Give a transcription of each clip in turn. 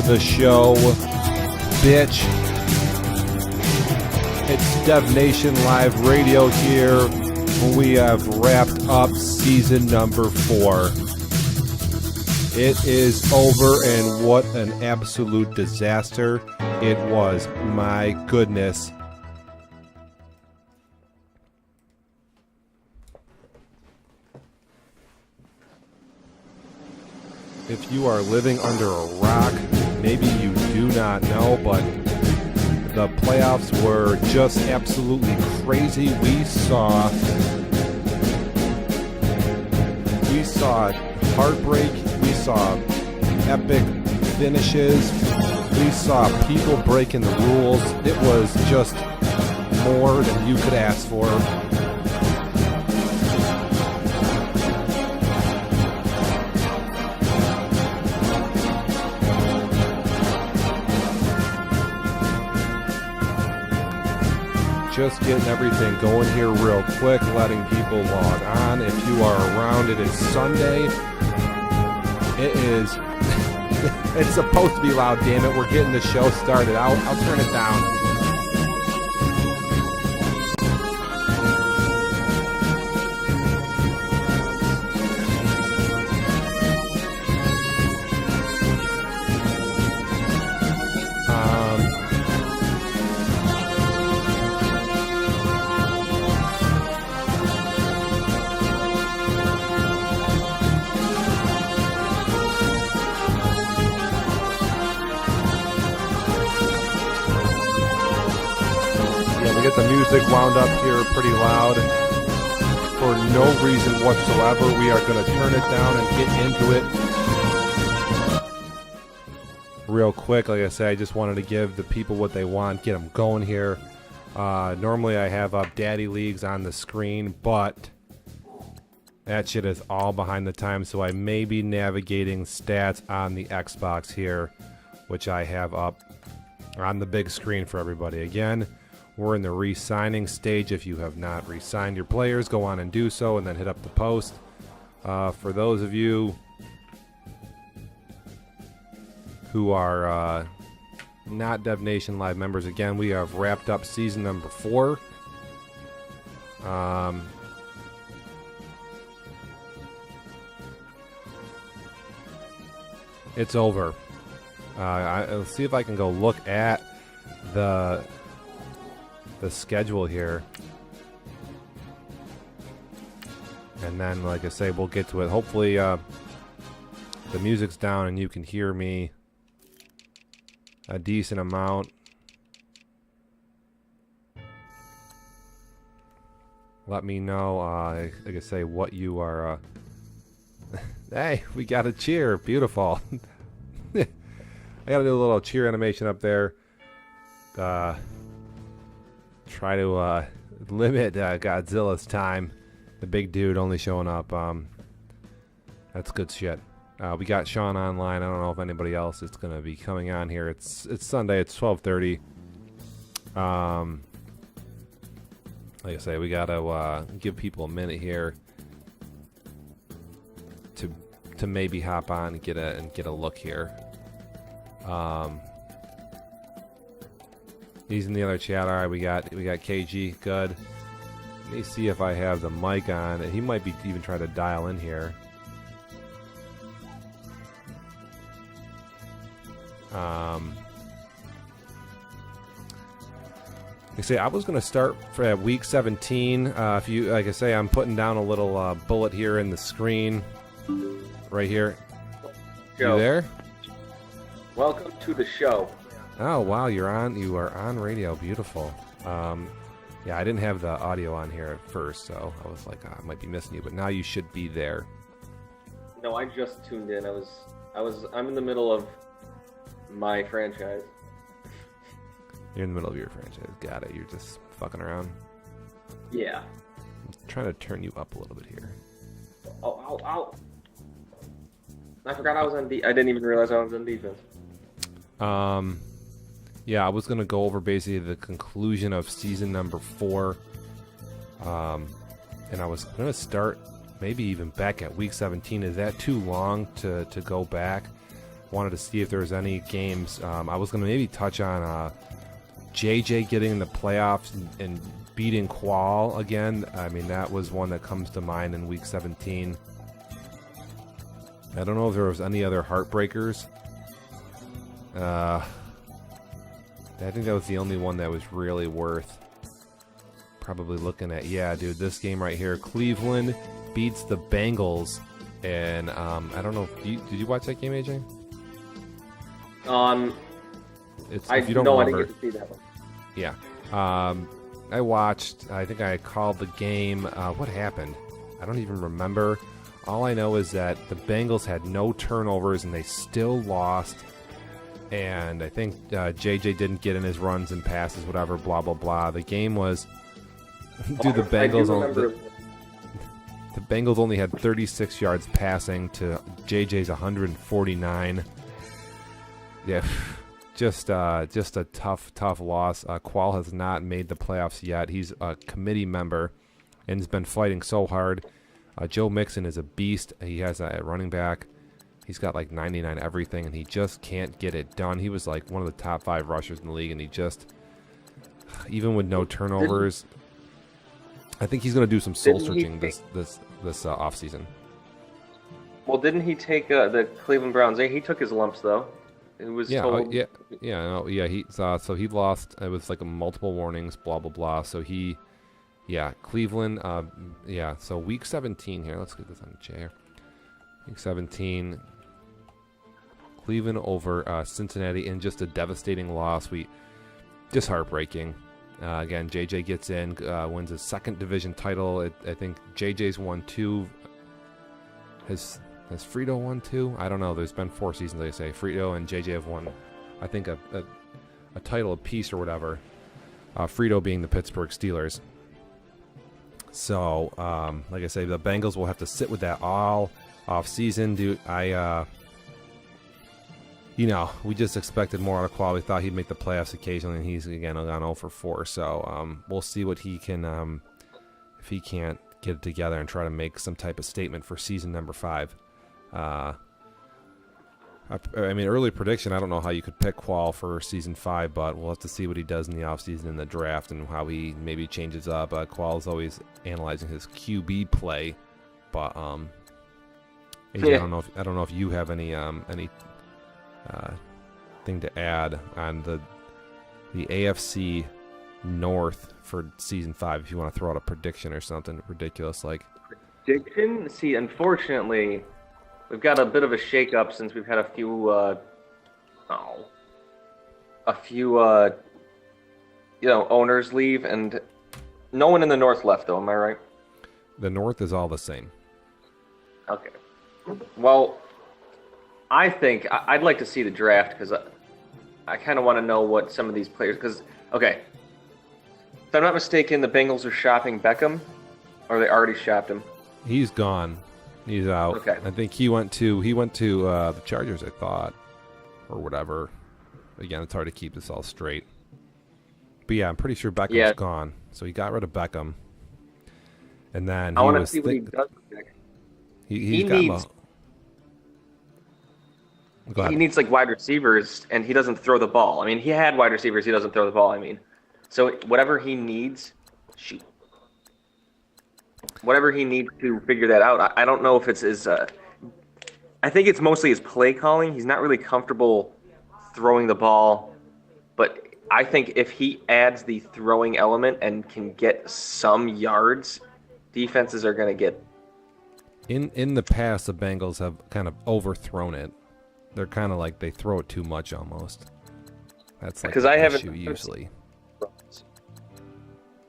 to the show, bitch. It's Dev Nation Live Radio here. We have wrapped up season number 4. It is over, and what an absolute disaster it was. My goodness. If you are living under a rock, maybe you do not know, but the playoffs were just absolutely crazy. We saw heartbreak. We saw epic finishes. We saw people breaking the rules. It was just more than you could ask for. Just getting everything going here real quick, letting people log on. If you are around, it is Sunday. It is, it's supposed to be loud, damn it. We're getting the show started. I'll turn it down. The music wound up here pretty loud for no reason whatsoever. We are going to turn it down and get into it real quick. Like I said, I just wanted to give the people what they want, get them going here. Normally I have up Daddy Leagues on the screen, but that shit is all behind the times, so I may be navigating stats on the Xbox here, which I have up on the big screen for everybody. Again, we're in the re-signing stage. If you have not re-signed your players, go on and do so, and then hit up the post. For those of you who are not Dev Nation Live members, again, we have wrapped up season number 4. It's over. I'll see if I can go look at the schedule here, and then, like I say, we'll get to it. Hopefully the music's down and you can hear me a decent amount. Let me know, like I say, what you are hey, we got a cheer. Beautiful. I gotta do a little cheer animation up there. Try to limit Godzilla's time. The big dude only showing up. That's good shit. We got Sean online. I don't know if anybody else is going to be coming on here. It's Sunday. It's 12:30. Like I say, we got to give people a minute here to maybe hop on and get a look here. He's in the other chat. All right, we got KG. Good. Let me see if I have the mic on. He might be even trying to dial in here. Like I say, I was going to start for week 17. If you, like I say, I'm putting down a little bullet here in the screen, right here. Show. You there? Welcome to the show. Oh wow, you are on radio. Beautiful. Yeah, I didn't have the audio on here at first, so I was like, I might be missing you, but now you should be there. No, I just tuned in. I'm in the middle of my franchise. You're in the middle of your franchise. Got it. You're just fucking around. Yeah. I'm trying to turn you up a little bit here. Oh. I forgot I was on I didn't even realize I was on defense. Yeah, I was going to go over basically the conclusion of season number 4. And I was going to start maybe even back at week 17. Is that too long to go back? wanted to see if there was any games. I was going to maybe touch on JJ getting in the playoffs and beating Qual again. I mean, that was one that comes to mind in Week 17. I don't know if there was any other heartbreakers. I think that was the only one that was really worth probably looking at. Yeah, dude, this game right here. Cleveland beats the Bengals. And I don't know, did you watch that game, AJ? If you don't remember, I didn't get to see that one. Yeah. I watched, I think I called the game. What happened? I don't even remember. All I know is that the Bengals had no turnovers and they still lost. And I think JJ didn't get in his runs and passes, whatever, blah, blah, blah. The game was... Dude, the Bengals only had 36 yards passing to JJ's 149. Yeah, just a tough loss. Qual has not made the playoffs yet. He's a committee member and has been fighting so hard. Joe Mixon is a beast. He has a running back. He's got like 99 everything, and he just can't get it done. He was like one of the top 5 rushers in the league, and he just, even with no turnovers, I think he's going to do some soul searching this offseason. Well, didn't he take the Cleveland Browns? He took his lumps though. It was told... He so he lost. It was like a multiple warnings, blah blah blah. So Cleveland. So Week 17 here. Let's get this on the chair. Week 17. Cleveland over Cincinnati in just a devastating loss. Just heartbreaking. Again, JJ gets in, wins his second division title. I think JJ's won 2. Has Frito won 2? I don't know. There's been 4 seasons, they say. Frito and JJ have won, I think, a title apiece or whatever. Frito being the Pittsburgh Steelers. So, like I say, the Bengals will have to sit with that all off season. Dude, we just expected more out of Qual. We thought he'd make the playoffs occasionally, and he's again gone 0 for 4. So we'll see what he can, if he can't get it together and try to make some type of statement for season number 5. Early prediction, I don't know how you could pick Qual for season 5, but we'll have to see what he does in the offseason in the draft and how he maybe changes up. Qual is always analyzing his QB play, but AJ, I don't know if you have any thing to add on the AFC North for season 5. If you want to throw out a prediction or something ridiculous like prediction. See, unfortunately, we've got a bit of a shake-up since we've had a few owners leave, and no one in the North left, though. Am I right? The North is all the same. Okay. Well, I think I'd like to see the draft because I kind of want to know what some of these players. Because if I'm not mistaken, the Bengals are shopping Beckham, or they already shopped him. He's gone. He's out. Okay. I think he went to the Chargers, I thought, or whatever. Again, it's hard to keep this all straight. But yeah, I'm pretty sure Beckham's gone. So he got rid of Beckham, and then I want to see what he does with Beckham. He needs like wide receivers, and he doesn't throw the ball. I mean, he had wide receivers. He doesn't throw the ball. So whatever he needs, shoot. Whatever he needs to figure that out. I don't know if it's his. I think it's mostly his play calling. He's not really comfortable throwing the ball, but I think if he adds the throwing element and can get some yards, defenses are going to get. In the past, the Bengals have kind of overthrown it. They're kind of like they throw it too much almost. That's like the issue usually.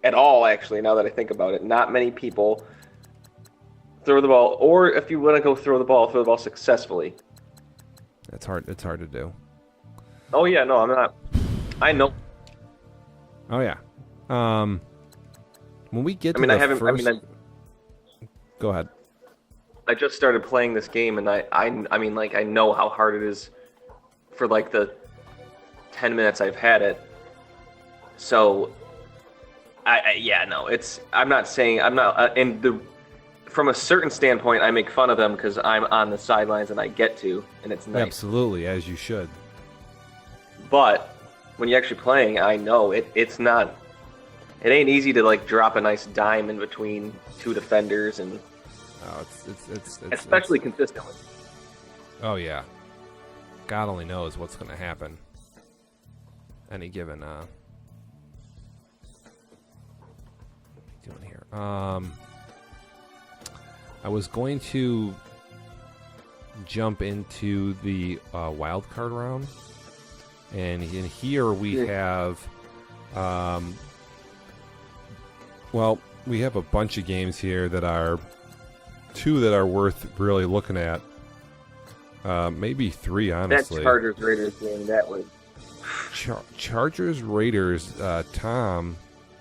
At all, actually, now that I think about it. Not many people throw the ball, or if you want to go throw the ball successfully. It's hard to do. Oh, yeah, no, I'm not. I know. Oh, yeah. When we get to go ahead. I just started playing this game, and I know how hard it is for, like, the 10 minutes I've had it. So... I'm not saying, and the from a certain standpoint, I make fun of them because I'm on the sidelines and I get to, and it's nice. Absolutely, as you should. But when you're actually playing, I know it's not. It ain't easy to like drop a nice dime in between two defenders, and It's especially consistently. Oh yeah, God only knows what's going to happen. Any given doing here. I was going to jump into the wild card round, and in here we have, well, we have a bunch of games here that are two that are worth really looking at. Maybe three, honestly. That Chargers Raiders game, that was Chargers Raiders. Tom,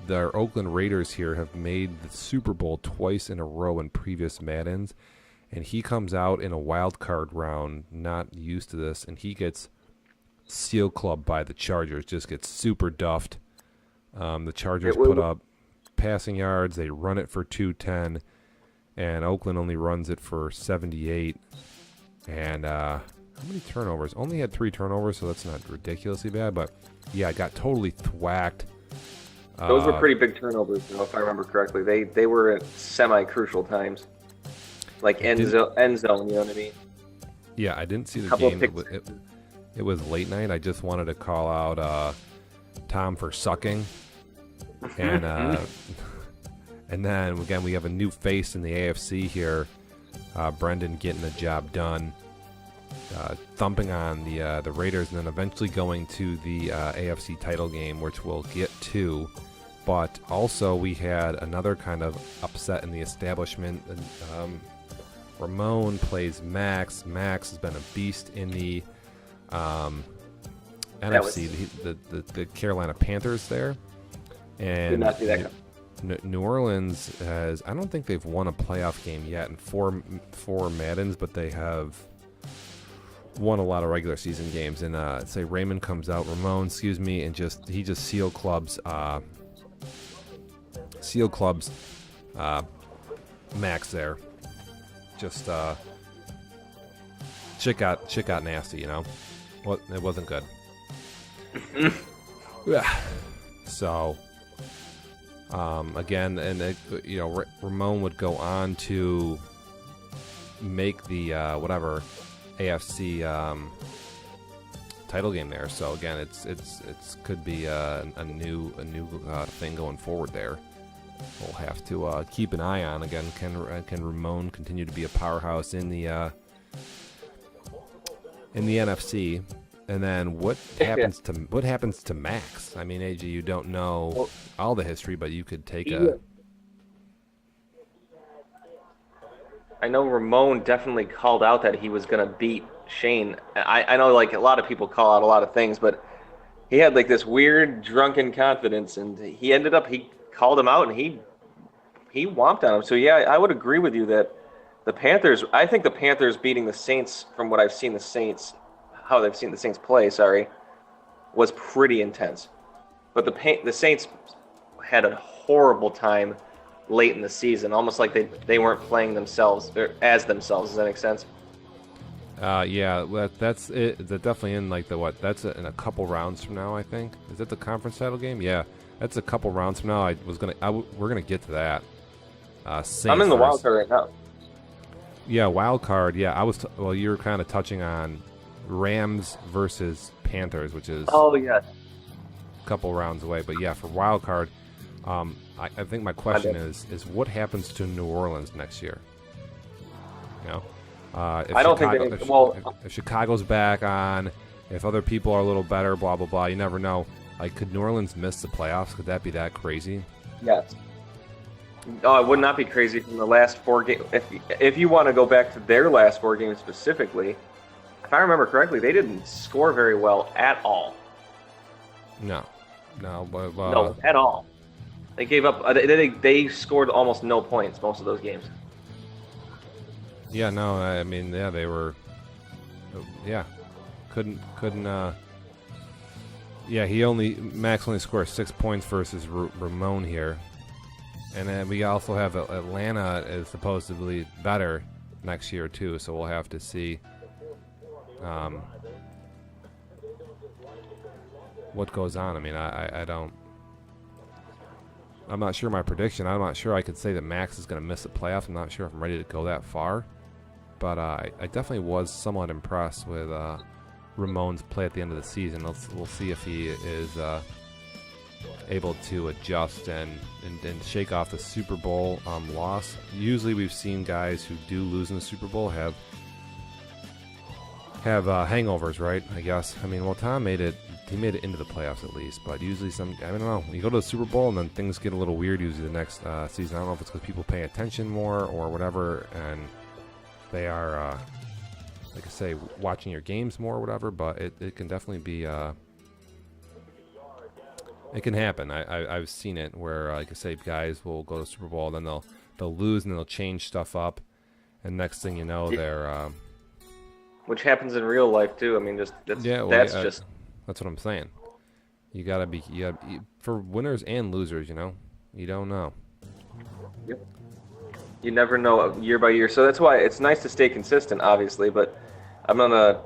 the Oakland Raiders here have made the Super Bowl twice in a row in previous Maddens, and he comes out in a wild card round, not used to this, and he gets seal clubbed by the Chargers. Just gets super duffed. The Chargers put up passing yards. They run it for 210, and Oakland only runs it for 78. And how many turnovers? Only had 3 turnovers, so that's not ridiculously bad. But yeah, got totally thwacked. Those were pretty big turnovers, though, if I remember correctly. They were at semi-crucial times, like end zone. You know what I mean? Yeah, I didn't see the game. It was late night. I just wanted to call out Tom for sucking, and and then again we have a new face in the AFC here. Brendan getting the job done, thumping on the Raiders, and then eventually going to the AFC title game, which we'll get to. But also we had another kind of upset in the establishment. Ramon plays Max. Max has been a beast in the NFC, the Carolina Panthers there. And did not see that. New Orleans has, I don't think they've won a playoff game yet in four Maddens, but they have won a lot of regular season games. And say Ramon, and he just seal clubs Max there. Just shit got nasty, you know. Well, it wasn't good. Yeah. So again, and Ramon would go on to make the whatever AFC title game there. So again, it's could be a new thing going forward there. We'll have to keep an eye on. Again, can Ramon continue to be a powerhouse in the NFC? And then what happens to Max? I mean, AJ, you don't know all the history, but you could take I know Ramon definitely called out that he was going to beat Shane. I know, like, a lot of people call out a lot of things, but he had like this weird drunken confidence, and he called him out, and he whomped on him. So yeah, I would agree with you that I think the Panthers beating the Saints, from what I've seen how they've seen the Saints play, was pretty intense. But the Saints had a horrible time late in the season, almost like they weren't playing themselves or as themselves. Does that make sense? Yeah, that's it. That's definitely in like that's in a couple rounds from now, I think. Is it the conference title game? Yeah, that's a couple rounds from now. We're gonna get to that. Saints I'm in the wild card right now. Yeah, wild card. Yeah, you were kind of touching on Rams versus Panthers, which is a couple rounds away. But yeah, for wild card, I think my question is what happens to New Orleans next year? You know, if Chicago's back on, if other people are a little better, blah blah blah. You never know. Like, could New Orleans miss the playoffs? Could that be that crazy? Yes. Oh, it would not be crazy from the last 4 games. If you want to go back to their last 4 games specifically, if I remember correctly, they didn't score very well at all. No, but no, at all. They gave up. They scored almost no points most of those games. Yeah, no, I mean, yeah, they were. Yeah, couldn't. Yeah, Max only scored 6 points versus Ramon here. And then we also have Atlanta is supposedly better next year too, so we'll have to see what goes on. I mean, I don't. I'm not sure my prediction. I'm not sure I could say that Max is going to miss the playoffs. I'm not sure if I'm ready to go that far, but I definitely was somewhat impressed with Ramon's play at the end of the season. We'll see if he is able to adjust and shake off the Super Bowl loss. Usually we've seen guys who do lose in the Super Bowl have hangovers, right? I guess. I mean, well, Tom made it. He made it into the playoffs at least, but usually I don't know. You go to the Super Bowl and then things get a little weird usually the next season. I don't know if it's because people pay attention more or whatever, and they are, like I say, watching your games more or whatever, but it can definitely be, it can happen. I've seen it where, like I say, guys will go to the Super Bowl, then they'll lose and then they'll change stuff up, and next thing you know, they're... which happens in real life too. I mean, that's what I'm saying. You gotta be for winners and losers. You know, you don't know. Yep. You never know year by year, so that's why it's nice to stay consistent, obviously. But I'm gonna.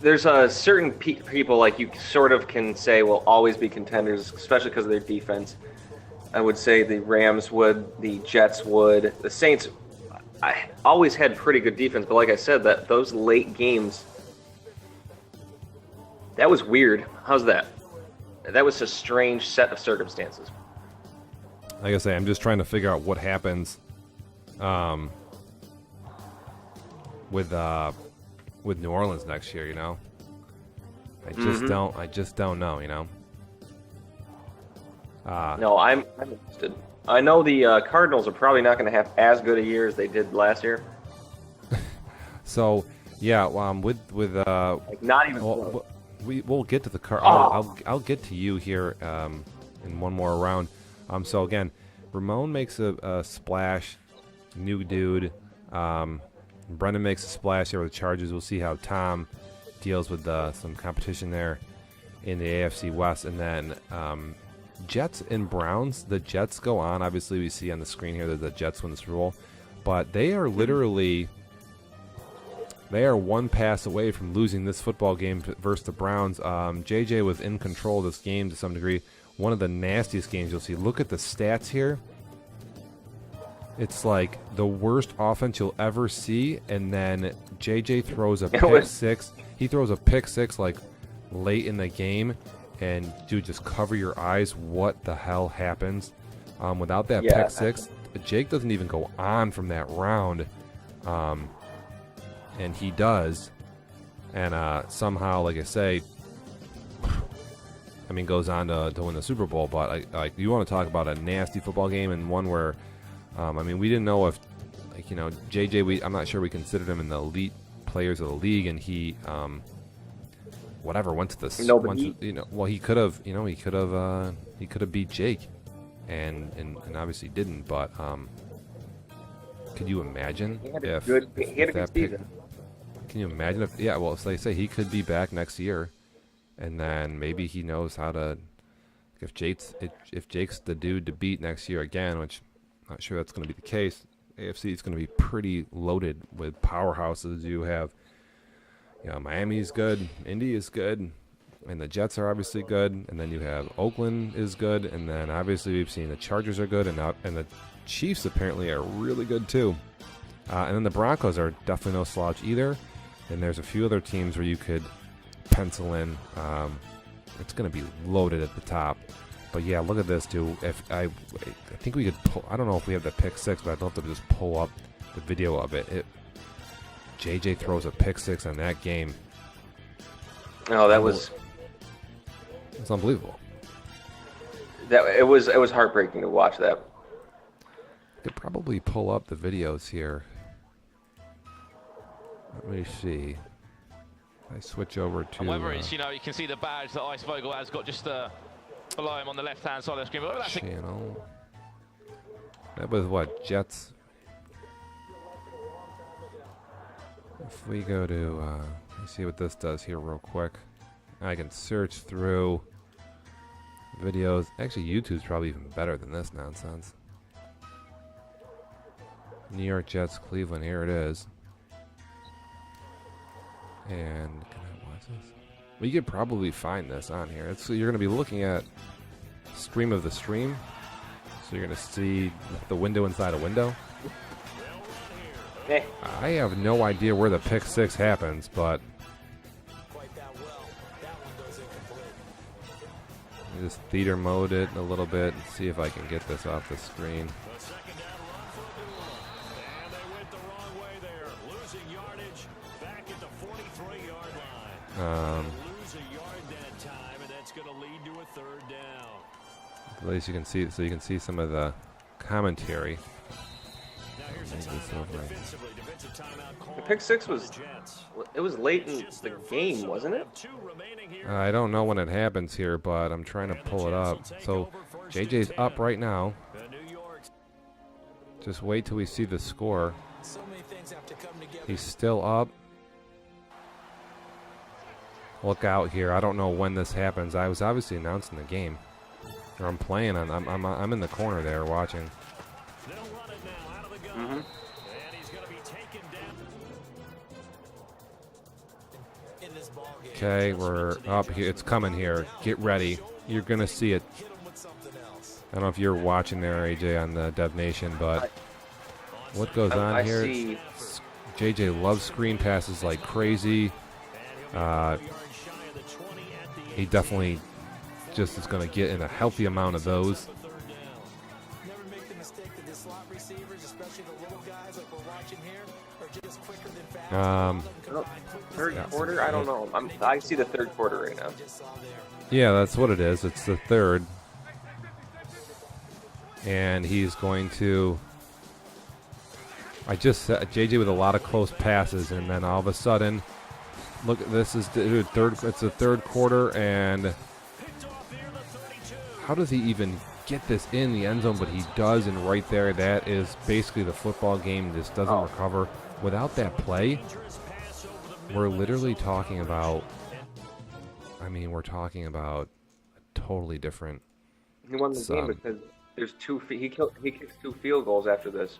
There's a certain people like you sort of can say will always be contenders, especially because of their defense. I would say the Rams would, the Jets would, the Saints. I always had pretty good defense, but like I said, that those late games. That was weird. How's that? That was a strange set of circumstances. Like I say, I'm just trying to figure out what happens with New Orleans next year, you know? I just don't know, you know? No, I'm interested. I know the Cardinals are probably not going to have as good a year as they did last year. So, yeah, with like not even close. We'll get to the car. I'll get to you here in one more round. So again, Ramon makes a splash, new dude. Brendan makes a splash here with the Chargers. We'll see how Tom deals with some competition there in the AFC West, and then Jets and Browns. The Jets go on. Obviously, we see on the screen here that the Jets win the Super Bowl, but they are literally. They are one pass away from losing this football game versus the Browns. JJ was in control of this game to some degree. One of the nastiest games you'll see. Look at the stats here. It's like the worst offense you'll ever see. And then JJ throws a pick six. He throws a pick six like late in the game. And, dude, just cover your eyes. What the hell happens? Without that pick six, Jake doesn't even go on from that round. And he does, and somehow, like I say, I mean, goes on to win the Super Bowl. But like, you want to talk about a nasty football game, and one where, I mean, we didn't know if, like, you know, JJ. I'm not sure we considered him in the elite players of the league, and he, went to the well, he could have, he could have beat Jake, and obviously didn't. But could you imagine he had a good season. Can you imagine if, well, so they say he could be back next year, and then maybe he knows how to, if Jake's the dude to beat next year again, which I'm not sure that's going to be the case. AFC is going to be pretty loaded with powerhouses. You have, Miami's good, Indy is good, and the Jets are obviously good, and then you have Oakland is good, and then obviously we've seen the Chargers are good, and the Chiefs apparently are really good too. And then the Broncos are definitely no slouch either. And there's a few other teams where you could pencil in. It's going to be loaded at the top. But yeah, look at this, dude. I think we could pull. I don't know if we have the pick six, but I'd love to just pull up the video of it. JJ throws a pick six on that game. Oh, it's unbelievable. It was heartbreaking to watch that. Could probably pull up the videos here. Let me see. I switch over to. However, it's, you can see the badge that Ice Vogel has got just below him on the left-hand side of the screen. But that's channel. That was what, Jets? If we go to, let's see what this does here real quick. I can search through videos. Actually, YouTube's probably even better than this nonsense. New York Jets, Cleveland. Here it is. And can I watch this? Well, you could probably find this on here. You're going to be looking at stream of the stream. So you're going to see the window inside a window. Hey. I have no idea where the pick six happens, but just theater mode it a little bit and see if I can get this off the screen. At least you can see, so you can see some of the commentary. The pick six was late in the game, wasn't it? I don't know when it happens here, but I'm trying to pull it up. So JJ's up right now. Just wait till we see the score. He's still up. Look out here. I don't know when this happens. I was obviously announcing the game. Or I'm playing. I'm in the corner there watching. Mm-hmm. Okay, we're up here. It's coming here. Get ready. You're going to see it. I don't know if you're watching there, AJ, on the Dev Nation, but what goes on here? JJ loves screen passes like crazy. He definitely just is going to get in a healthy amount of those. Third quarter? I don't know. I see the third quarter right now. Yeah, that's what it is. It's the third. And he's going to... I just said JJ with a lot of close passes, and then all of a sudden, look, this is the third. It's the third quarter, and how does he even get this in the end zone? But he does, and right there, that is basically the football game. Just doesn't recover. Without that play, we're literally talking about. I mean, we're talking about a totally different. He won the game because there's he kicks 2 field goals after this.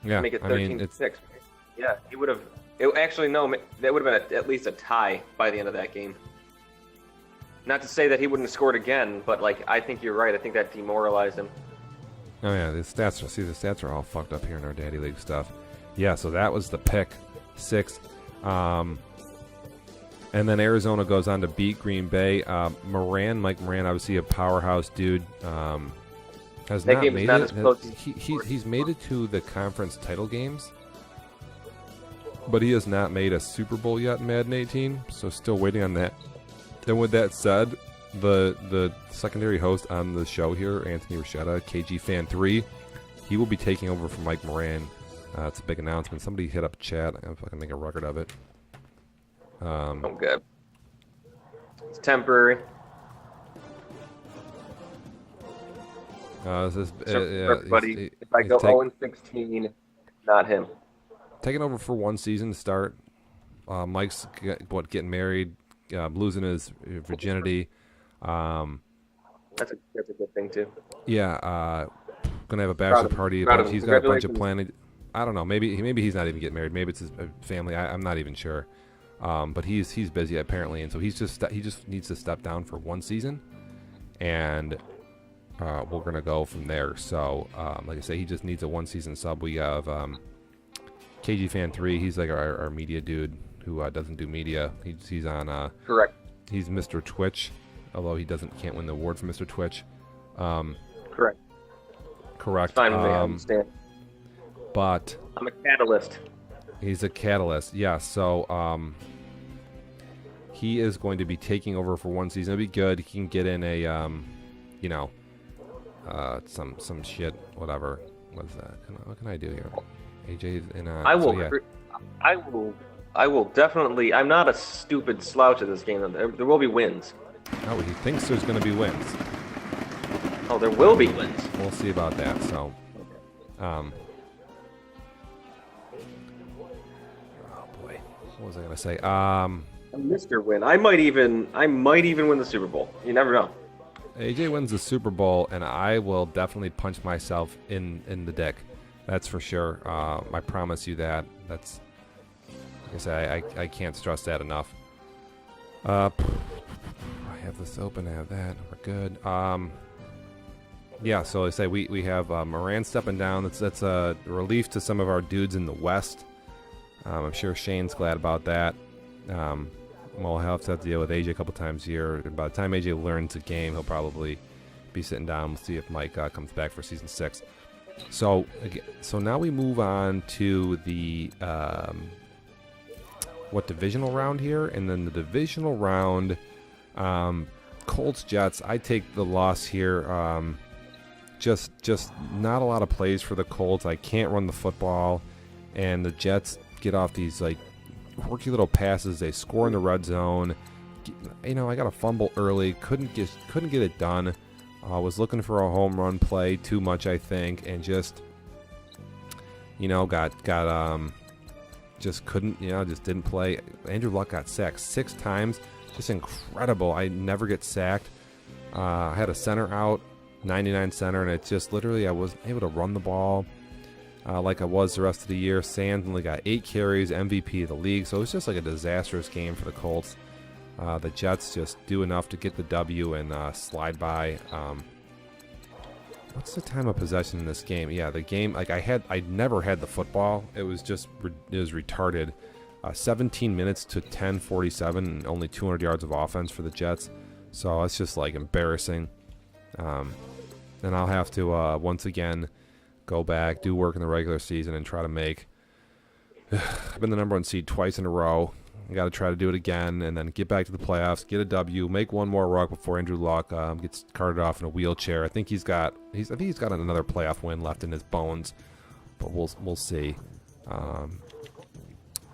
Yeah, make it 13-6. Yeah, he would have. Actually, no, that would have been at least a tie by the end of that game. Not to say that he wouldn't have scored again, but like I think you're right. I think that demoralized him. Oh yeah, the stats are all fucked up here in our Daddy League stuff. Yeah, so that was the pick 6. And then Arizona goes on to beat Green Bay. Mike Moran, obviously a powerhouse dude. Has that not game made is not it. as close. He's made it to the conference title games, but he has not made a Super Bowl yet in Madden 18, so still waiting on that. Then with that said, the secondary host on the show here, Anthony Rashetta, KG Fan 3, he will be taking over from Mike Moran. It's a big announcement. Somebody hit up chat. If I can make a record of it. Oh, good. It's temporary. Everybody, if I go 0-16, not him. Taking over for one season to start. Mike's getting married, losing his virginity. That's a good thing too. Yeah, gonna have a bachelor party. He's got a bunch of planning. I don't know. Maybe he's not even getting married. Maybe it's his family. I'm not even sure. But he's busy apparently, and so he just needs to step down for one season, and we're gonna go from there. So like I say, he just needs a one season sub. We have KG Fan 3. He's like our media dude who doesn't do media. He's on correct. He's Mr. Twitch, although he can't win the award for Mr. Twitch. Correct. Correct. It's fine with me, I understand. But I'm a catalyst. He's a catalyst, yeah. So he is going to be taking over for one season. It'll be good. He can get in a, some shit, whatever. What is that? What can I do here? AJ's in. I will definitely. I'm not a stupid slouch at this game. There will be wins. Oh, he thinks there's going to be wins. Oh, there will be wins. We'll see about that. So, oh boy, what was I going to say? A Mr. Win. I might even win the Super Bowl. You never know. AJ wins the Super Bowl, and I will definitely punch myself in the dick. That's for sure. I promise you that. That's, like I say, I can't stress that enough. I have this open. I have that. We're good. Yeah, so I say we have Moran stepping down. That's a relief to some of our dudes in the West. I'm sure Shane's glad about that. We'll have to deal with AJ a couple times here. And by the time AJ learns the game, he'll probably be sitting down. We'll see if Mike comes back for season 6. So now we move on to the divisional round here, and then the divisional round, Colts Jets. I take the loss here. Just not a lot of plays for the Colts. I can't run the football, and the Jets get off these like quirky little passes. They score in the red zone. I got a fumble early. Couldn't get it done. Was looking for a home run play too much, I think, and just just couldn't. Just didn't play. Andrew Luck got sacked 6 times. Just incredible. I never get sacked. I had a center out, 99 center, and it's just literally I wasn't able to run the ball like I was the rest of the year. Sands only got 8 carries, MVP of the league, so it was just like a disastrous game for the Colts. The Jets just do enough to get the W and slide by. What's the time of possession in this game? Yeah, the game, like I never had the football. It was retarded. 17 minutes to 10:47 and only 200 yards of offense for the Jets. So it's just like embarrassing. And I'll have to once again go back, do work in the regular season, and try to make. I've been the number 1 seed twice in a row. I got to try to do it again, and then get back to the playoffs, get a W, make one more ruck before Andrew Luck gets carted off in a wheelchair. I think he's got another playoff win left in his bones, but we'll see.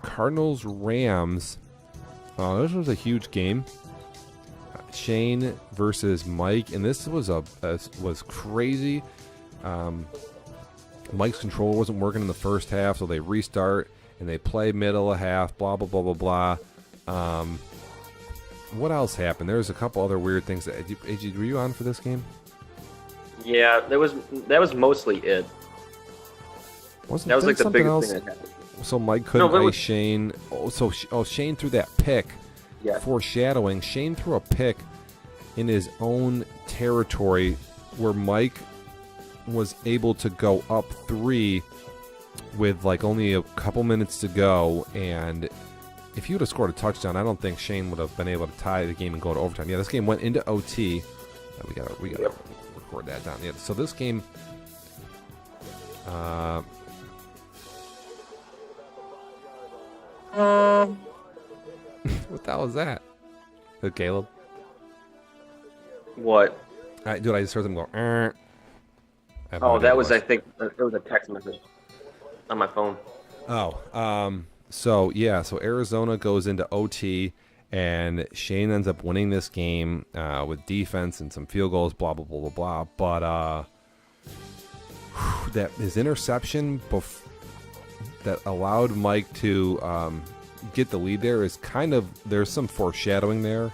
Cardinals Rams. This was a huge game. Shane versus Mike, and this was was crazy. Mike's controller wasn't working in the first half, so they restart and they play middle of half. Blah blah blah blah blah. What else happened? There's a couple other weird things. AJ, were you on for this game? Yeah, that was mostly it. That was like the biggest thing that happened. So Mike couldn't ice Shane. Shane threw that pick. Yeah. Foreshadowing. Shane threw a pick in his own territory where Mike was able to go up 3 with like only a couple minutes to go, and if he would have scored a touchdown, I don't think Shane would have been able to tie the game and go to overtime. Yeah, this game went into OT. We gotta record that down. Yeah, so this game. What the hell was that? Caleb? What? Dude, I just heard them go. That was, I think, it was a text message on my phone. So Arizona goes into OT, and Shane ends up winning this game with defense and some field goals, blah, blah, blah, blah, blah. But that his interception that allowed Mike to get the lead there is kind of, there's some foreshadowing there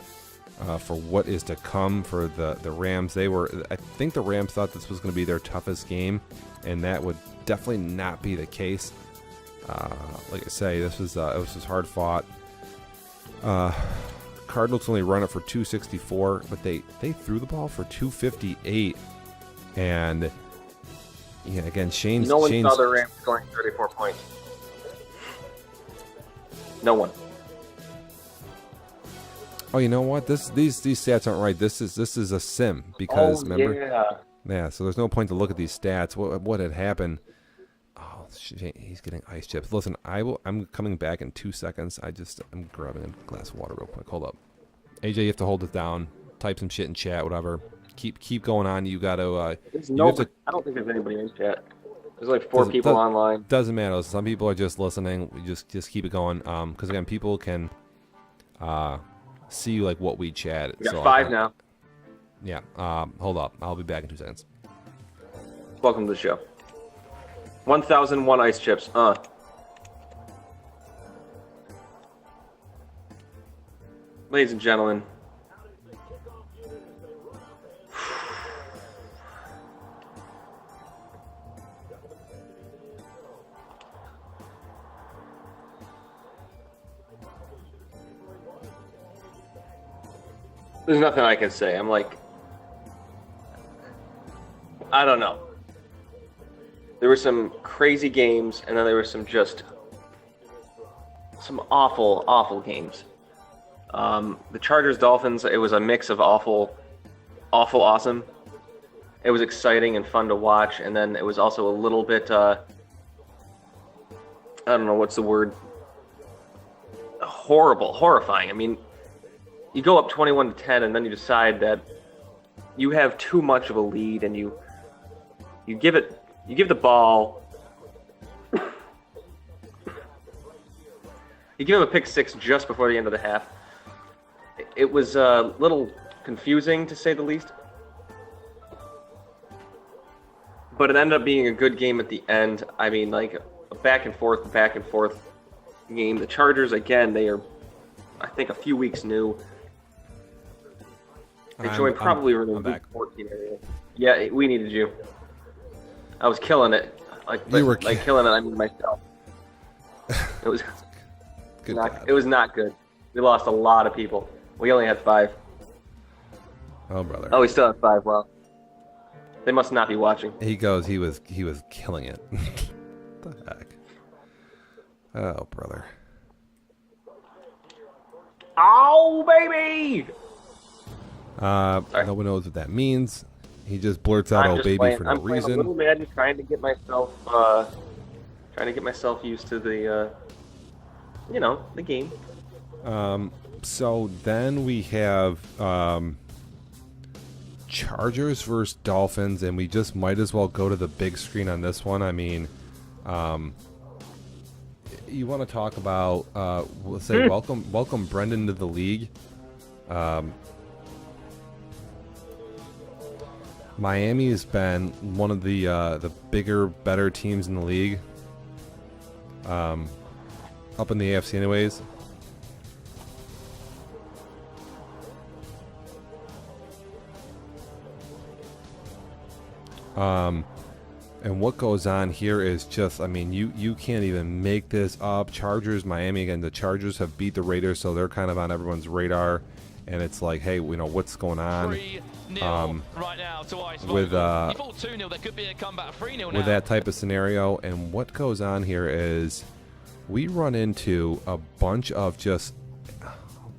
for what is to come for the Rams. I think the Rams thought this was going to be their toughest game, and that would definitely not be the case. Like I say, it was hard fought. Cardinals only run it for 264, but they threw the ball for 258, and yeah, again, Shane's. No one saw the Rams scoring 34 points. No one. Oh, you know what? These stats aren't right. This is a sim because remember. Yeah. So there's no point to look at these stats. What had happened? Oh, he's getting ice chips. Listen, I'm coming back in 2 seconds. I'm grabbing a glass of water real quick. Hold up, AJ. You have to hold it down. Type some shit in chat. Whatever. Keep going on. You got to. I don't think there's anybody in chat. There's like 4 people online. Doesn't matter. Some people are just listening. We just keep it going. Because again, people can see like what we chat. We got 5 now. Yeah. Hold up. I'll be back in 2 seconds. Welcome to the show. 1001 ice chips. ladies and gentlemen, there's nothing I can say. I'm like, I don't know. There were some crazy games, and then there were some awful, awful games. The Chargers-Dolphins, it was a mix of awful, awful, awesome. It was exciting and fun to watch, and then it was also a little bit, I don't know, what's the word? Horrible, horrifying. I mean, you go up 21-10, and then you decide that you have too much of a lead, and you give the ball. You give him a pick six just before the end of the half. It was a little confusing, to say the least. But it ended up being a good game at the end. I mean, like, a back and forth game. The Chargers, again, they are, I think, a few weeks new. They joined probably around the week 14 area. Yeah, we needed you. I was killing it. You were killing it. I mean, myself. It was good. It was not good. We lost a lot of people. We only had 5. Oh, brother. Oh, we still have 5. Well, they must not be watching. He goes. He was killing it. What the heck? Oh, brother. Oh, baby! No one knows what that means. He just blurts out, "Oh, baby," for no reason. I'm a little Madden, trying to get myself used to the, the game. So then we have Chargers versus Dolphins, and we just might as well go to the big screen on this one. I mean, you want to talk about, let's say, welcome Brendan to the league. Miami has been one of the bigger, better teams in the league. Up in the AFC anyways. And what goes on here is just, I mean, you can't even make this up. Chargers, Miami, again, the Chargers have beat the Raiders, so they're kind of on everyone's radar. And it's like, hey, what's going on? Right now to with with that type of scenario. And what goes on here is we run into a bunch of just, I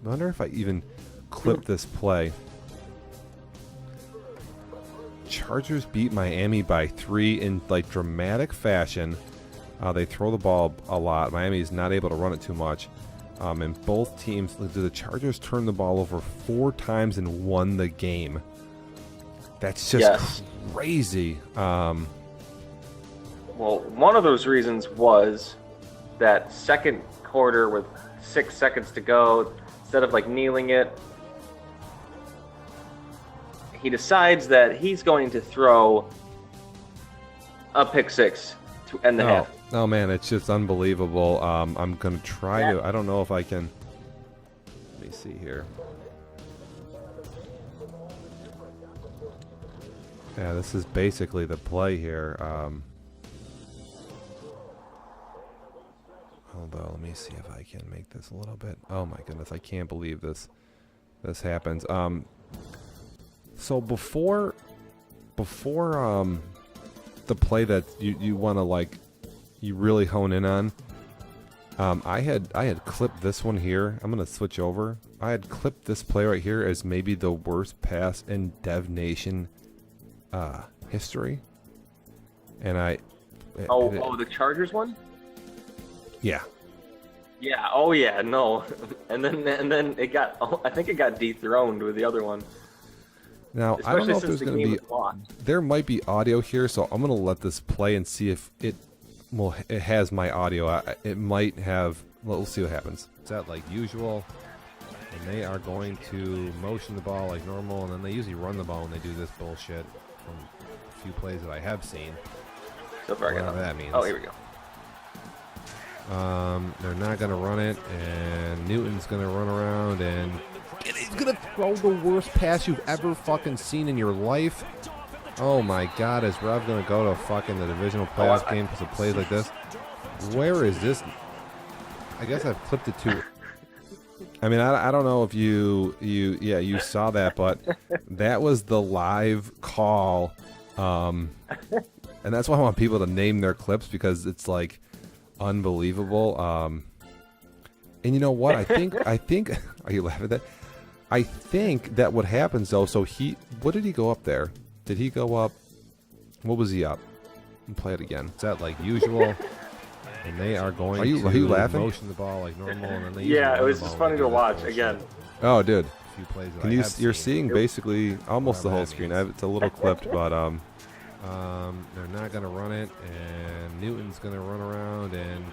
wonder if I even clip this play. Chargers beat Miami by 3 in like dramatic fashion. They throw the ball a lot. Miami's not able to run it too much. And both teams, the Chargers turned the ball over 4 times and won the game. That's just crazy. Well, one of those reasons was that second quarter with 6 seconds to go, instead of like kneeling it, he decides that he's going to throw a pick 6 to end the half. Oh man, it's just unbelievable. I'm gonna try to. I don't know if I can. Let me see here. Yeah, this is basically the play here. Hold on, let me see if I can make this a little bit. Oh my goodness, I can't believe this happens. So before the play that you want to like. You really hone in on. I had clipped this one here. I'm gonna switch over. I had clipped this play right here as maybe the worst pass in Dev Nation history. And the Chargers one? Yeah. Yeah. Oh yeah. No. And then it got. I think it got dethroned with the other one. Now Especially I don't know if there's the gonna be. There might be audio here, so I'm gonna let this play and see if it. Well, it has my audio. It might have. Well, we'll see what happens. It's that like usual, and they are going to motion the ball like normal, and then they usually run the ball when they do this bullshit. From a few plays that I have seen. So far, whatever that means. Oh, here we go. They're not going to run it, and Newton's going to run around, and And he's going to throw the worst pass you've ever fucking seen in your life. Oh my God, is Rev going to go to fucking the divisional playoff game because of plays like this? Where is this? I guess I've clipped it too. I mean, I don't know if you saw that, but that was the live call. And that's why I want people to name their clips, because it's like unbelievable. And you know what? I think, are you laughing at that? I think that what happens though, so what did he go up there? Did he go up? What was he up? Play it again. Is that like usual? And they are going. Are you laughing? Motion the ball like normal, and then they it was just funny to watch again. Oh, dude. You're seeing basically almost the whole screen. It's a little clipped, but they're not gonna run it, and Newton's gonna run around, and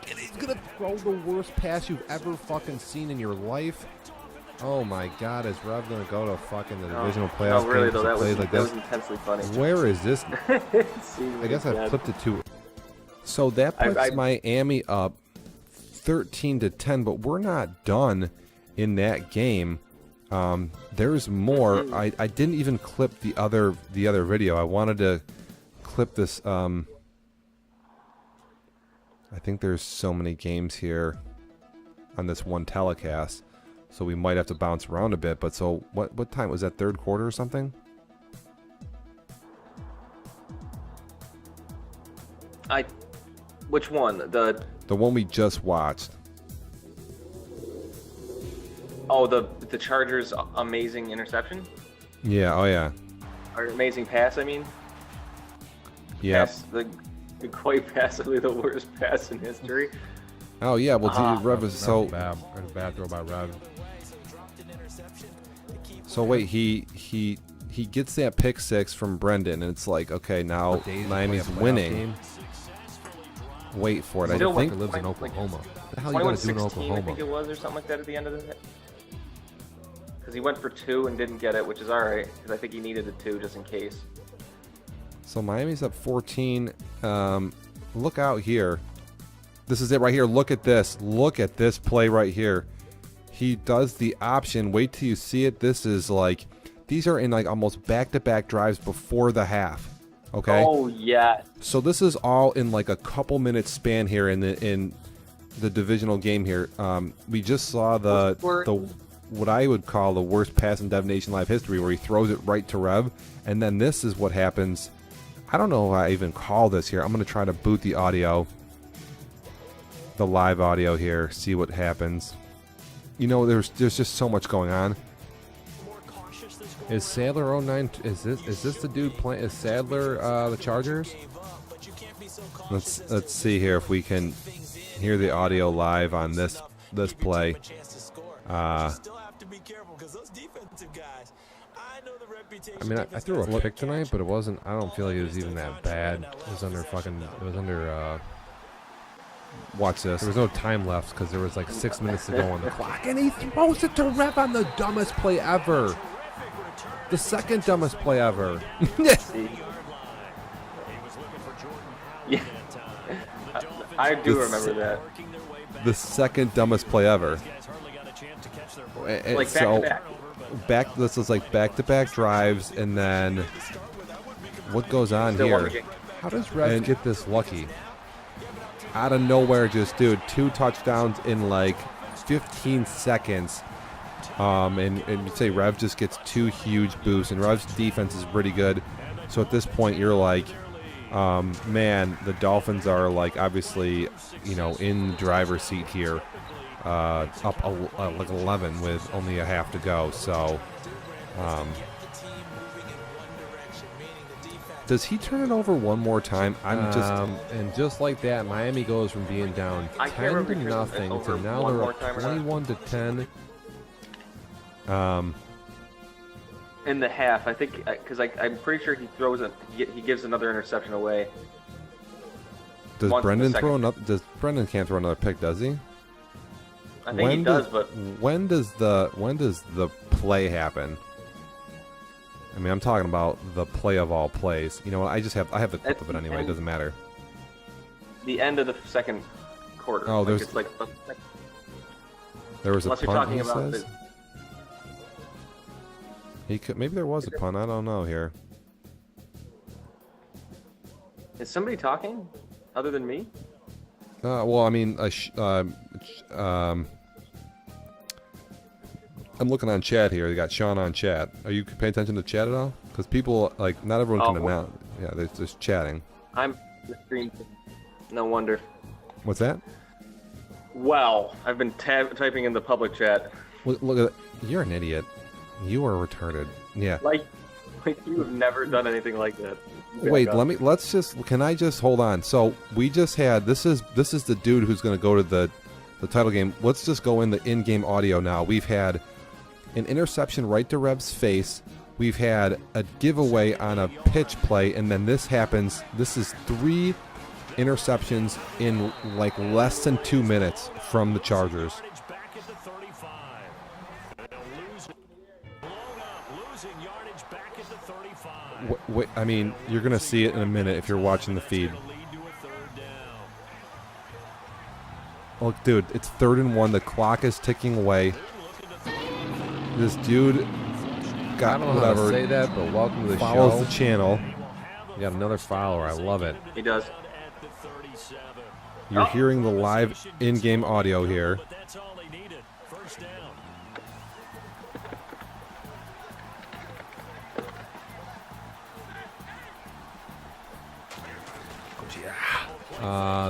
he's gonna throw the worst pass you've ever fucking seen in your life. Oh my God, is Rev gonna go to fucking the divisional playoff game? Really though, that was intensely funny. Where is this? I guess I've clipped it too. So that puts Miami up 13-10, but we're not done in that game. There's more. I didn't even clip the other video. I wanted to clip this. I think there's so many games here on this one telecast, so we might have to bounce around a bit. But so what time was that? Third quarter or something? Which one? The one we just watched. Oh, the Chargers' amazing interception? Yeah, oh yeah. Or amazing pass, I mean? Yeah. The quite passively the worst pass in history. Oh yeah, well Rev is so bad throw by Rev. So wait, he gets that pick six from Brendan, and it's like, okay, now Miami's winning. Wait for it. I think he lives in Oklahoma. What the hell you gotta do in Oklahoma? I think it was, or something like that at the end of the. Because he went for 2 and didn't get it, which is all right, because I think he needed the 2 just in case. So Miami's up 14. Look out here. This is it right here. Look at this. Look at this play right here. He does the option. Wait till you see it. This is like, these are in like almost back-to-back drives before the half. Okay. Oh yeah. So this is all in like a couple minutes span here in the divisional game here. We just saw the what I would call the worst pass in Dev Nation Live history, where he throws it right to Rev, and then this is what happens. I don't know if I even call this here. I'm going to try to boot the audio, the live audio here, see what happens. You know, there's just so much going on. Is Sadler 09? Is this the dude playing? Is Sadler the Chargers? Let's see here if we can hear the audio live on this play. I mean, I threw a pick tonight, but it wasn't. I don't feel like it was even that bad. It was under fucking. It was under. Watch this. There was no time left because there was like 6 minutes to go on the clock, and he throws it to Rev on the dumbest play ever. The second dumbest play ever. Yeah, I do remember that. The second dumbest play ever. Like back. This is like back-to-back drives, and then what goes on here? How does Rev get this lucky? Out of nowhere, just dude, 2 touchdowns in like 15 seconds. And you say Rev just gets 2 huge boosts, and Rev's defense is pretty good. So at this point, you're like, man, the Dolphins are like obviously, you know, in the driver's seat here, up like 11 with only a half to go. So, does he turn it over one more time? And just like that, Miami goes from being down 10-0 to now they're up 21-10. In the half, I think, because I'm pretty sure he throws it. He gives another interception away. Does Brendan throw another? Does Brendan can't throw another pick? Does he? I think he does, but when does the play happen? I mean, I'm talking about the play of all plays. You know what? I have the clip of it anyway. It doesn't matter. The end of the second quarter. Oh, there was a punt. He says. He could. Maybe there was a punt. I don't know here. Is somebody talking other than me? Well, I mean, I'm looking on chat here. They got Sean on chat. Are you paying attention to chat at all? Because people, like, not everyone can announce. Yeah, they're just chatting. I'm the screen. No wonder. What's that? Well, I've been typing in the public chat. Look at that. You're an idiot. You are retarded. Yeah. Like you have never done anything like that. Wait, can I just hold on? So we just had, this is the dude who's going to go to the title game. Let's just go in the in-game audio now. We've had an interception right to Rev's face. We've had a giveaway on a pitch play, and then this happens. This is 3 interceptions in like less than 2 minutes from the Chargers. Wait, I mean, you're going to see it in a minute if you're watching the feed. Look, dude, it's 3rd and 1. The clock is ticking away. This dude got I don't know how to say that, but welcome to the follows show. the channel. You got another follower. I love it. He does. You're hearing the live in-game audio here.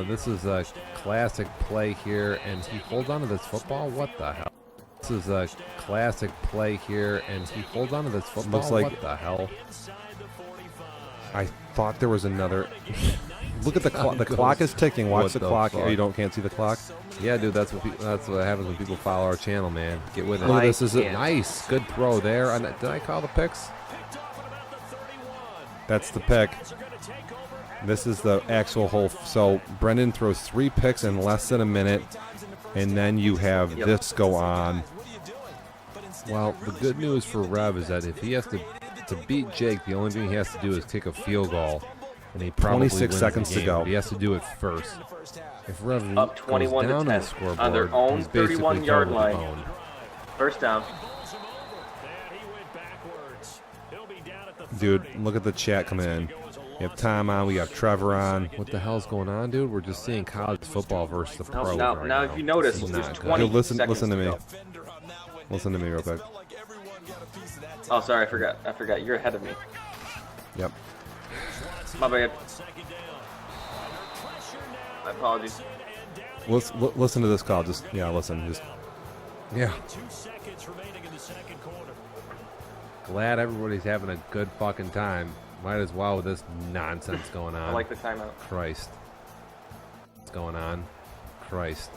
This is a classic play here, and he holds on to this football. What the hell? This is a classic play here, and he holds on to this football. Looks like- what the hell? I thought there was another. Look at the clock. The clock is ticking. Watch What the the clock. fuck? Oh, you can't see the clock? Yeah, dude, that's what happens when people follow our channel, man. Get with it. Look at this. Is it? Nice, good throw there. Did I call the picks? That's the pick. This is the actual whole. So Brendan throws 3 picks in less than a minute, and then you have this go on. Well, the good news for Rev is that if he has to beat Jake, the only thing he has to do is kick a field goal, and he probably 26 wins seconds the to game, go. but he has to do it first. If Rev Up goes 21 to down 10 the scoreboard, on their own he's basically 31-yard totally line. owned. First down. Dude, look at the chat coming in. We have Tom on. We have Trevor on. What the hell's going on, dude? We're just seeing college football versus the pros Now, right now, if you notice, This is there's not good. 20 Dude, listen seconds to me. go. Listen to me real quick. Oh, sorry, I forgot. You're ahead of me. Yep. My bad. My apologies. Listen to this call. Listen. Yeah. Glad everybody's having a good fucking time. Might as well with this nonsense going on. I like the timeout. Christ. What's going on? Christ.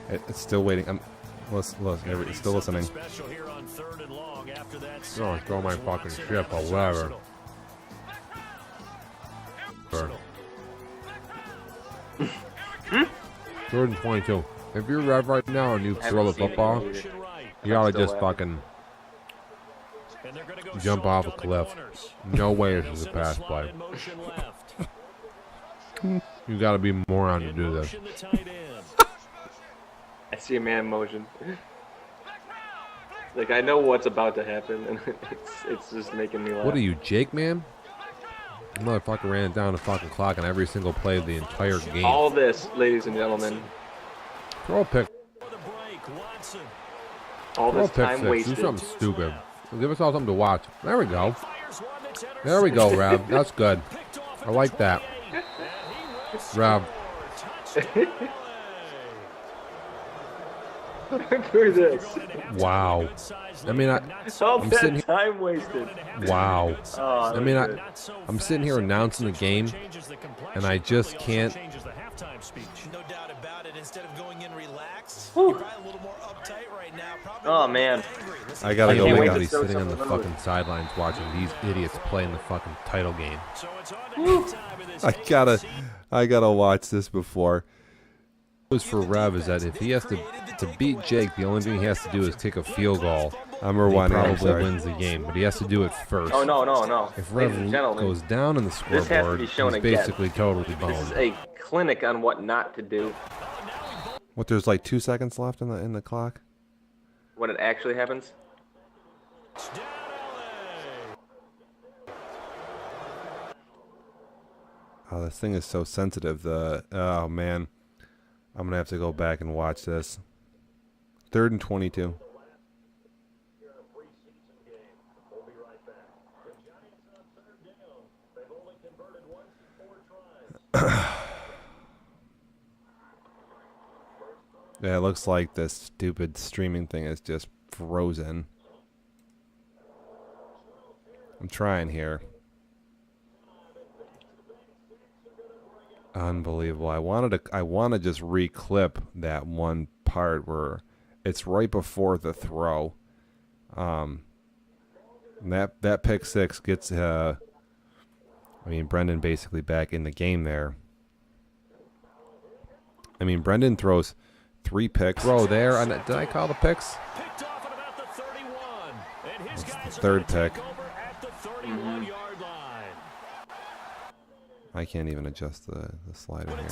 It's still waiting. Listen, it's still listening. Oh, throw my fucking ship or whatever. Third and 22. If you're Rev right now and you throw the football, you ought to just fucking jump off a cliff. No way this is a pass play. You got to be a moron to do this. I see a man in motion. Like, I know what's about to happen, and it's just making me laugh. What are you, Jake, man? Motherfucker ran it down the fucking clock on every single play of the entire game. All this, ladies and gentlemen, Throw a pick. all Throw a this pick time six. wasted. Do something stupid. Give us all something to watch. There we go. There we go, Rev. That's good. I like that. Rev. For this. Wow. I mean, All I'm sitting that here. time wasted. Wow. Oh, I mean, I'm sitting here announcing the game, and I just can't. No doubt about it. Instead of going in relaxed, Whew. you're probably a little more uptight right now. Probably Oh, man. I gotta go. can't We wait got. to He's throw sitting on the something fucking sidelines watching these idiots play in the fucking title game. I gotta watch this before. News for Rev is that if he has to beat Jake, the only thing he has to do is kick a field goal, I'm he rewinding. I'm probably sorry. wins the game, but he has to do it first. Oh, no. If Ladies Rev and gentlemen, goes down in the this has to scoreboard, be shown he's again. basically totally This boned. is a clinic on what not to do What? There's like 2 seconds left in the clock. when it actually happens. Oh, this thing is so sensitive. Oh man, I'm gonna have to go back and watch this. 3rd and 22. Yeah, it looks like this stupid streaming thing is just frozen. I'm trying here. Unbelievable. I want to just reclip that one part where it's right before the throw. That pick six gets Brendan basically back in the game there. Brendan throws 3 picks. Throw there. Did I call the picks? Picked off at about the 31. And his guys are Third gonna take pick. over at the 31-yard line. I can't even adjust the slider here.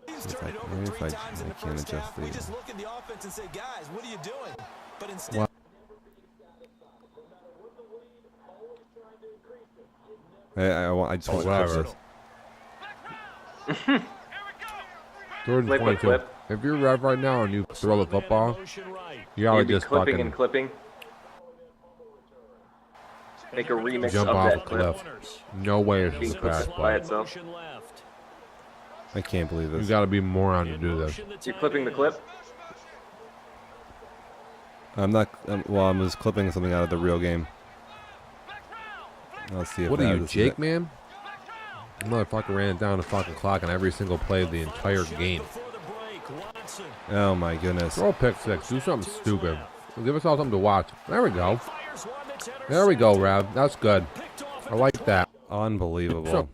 He's See if turned it over maybe 3 if times in I the can't first adjust half. We the. just look at the offense and say, guys, what are you doing? But instead, Well, I just want to clip whatever. this. 3rd and Clip, 22. clip. If you're Rev right now and you throw the football, motion right. you ought You'd to be just clipping fucking and clipping. Make a remix jump of off a that clip. cliff. No way this Being is a clipped pass by play. itself. Motion left. I can't believe You this. got to be a moron to do this. You're clipping the clip? I'm not. I'm just clipping something out of the real game. Let's see if What are that you, is Jake, it. man? Motherfucker ran it down the fucking clock on every single play of the entire game. Before the break, Watson Oh my goodness. Throw a pick six. Do something stupid. Give us all something to watch. There we go. fires one that's There we go, Rev. That's good. picked off I like that. Unbelievable. So-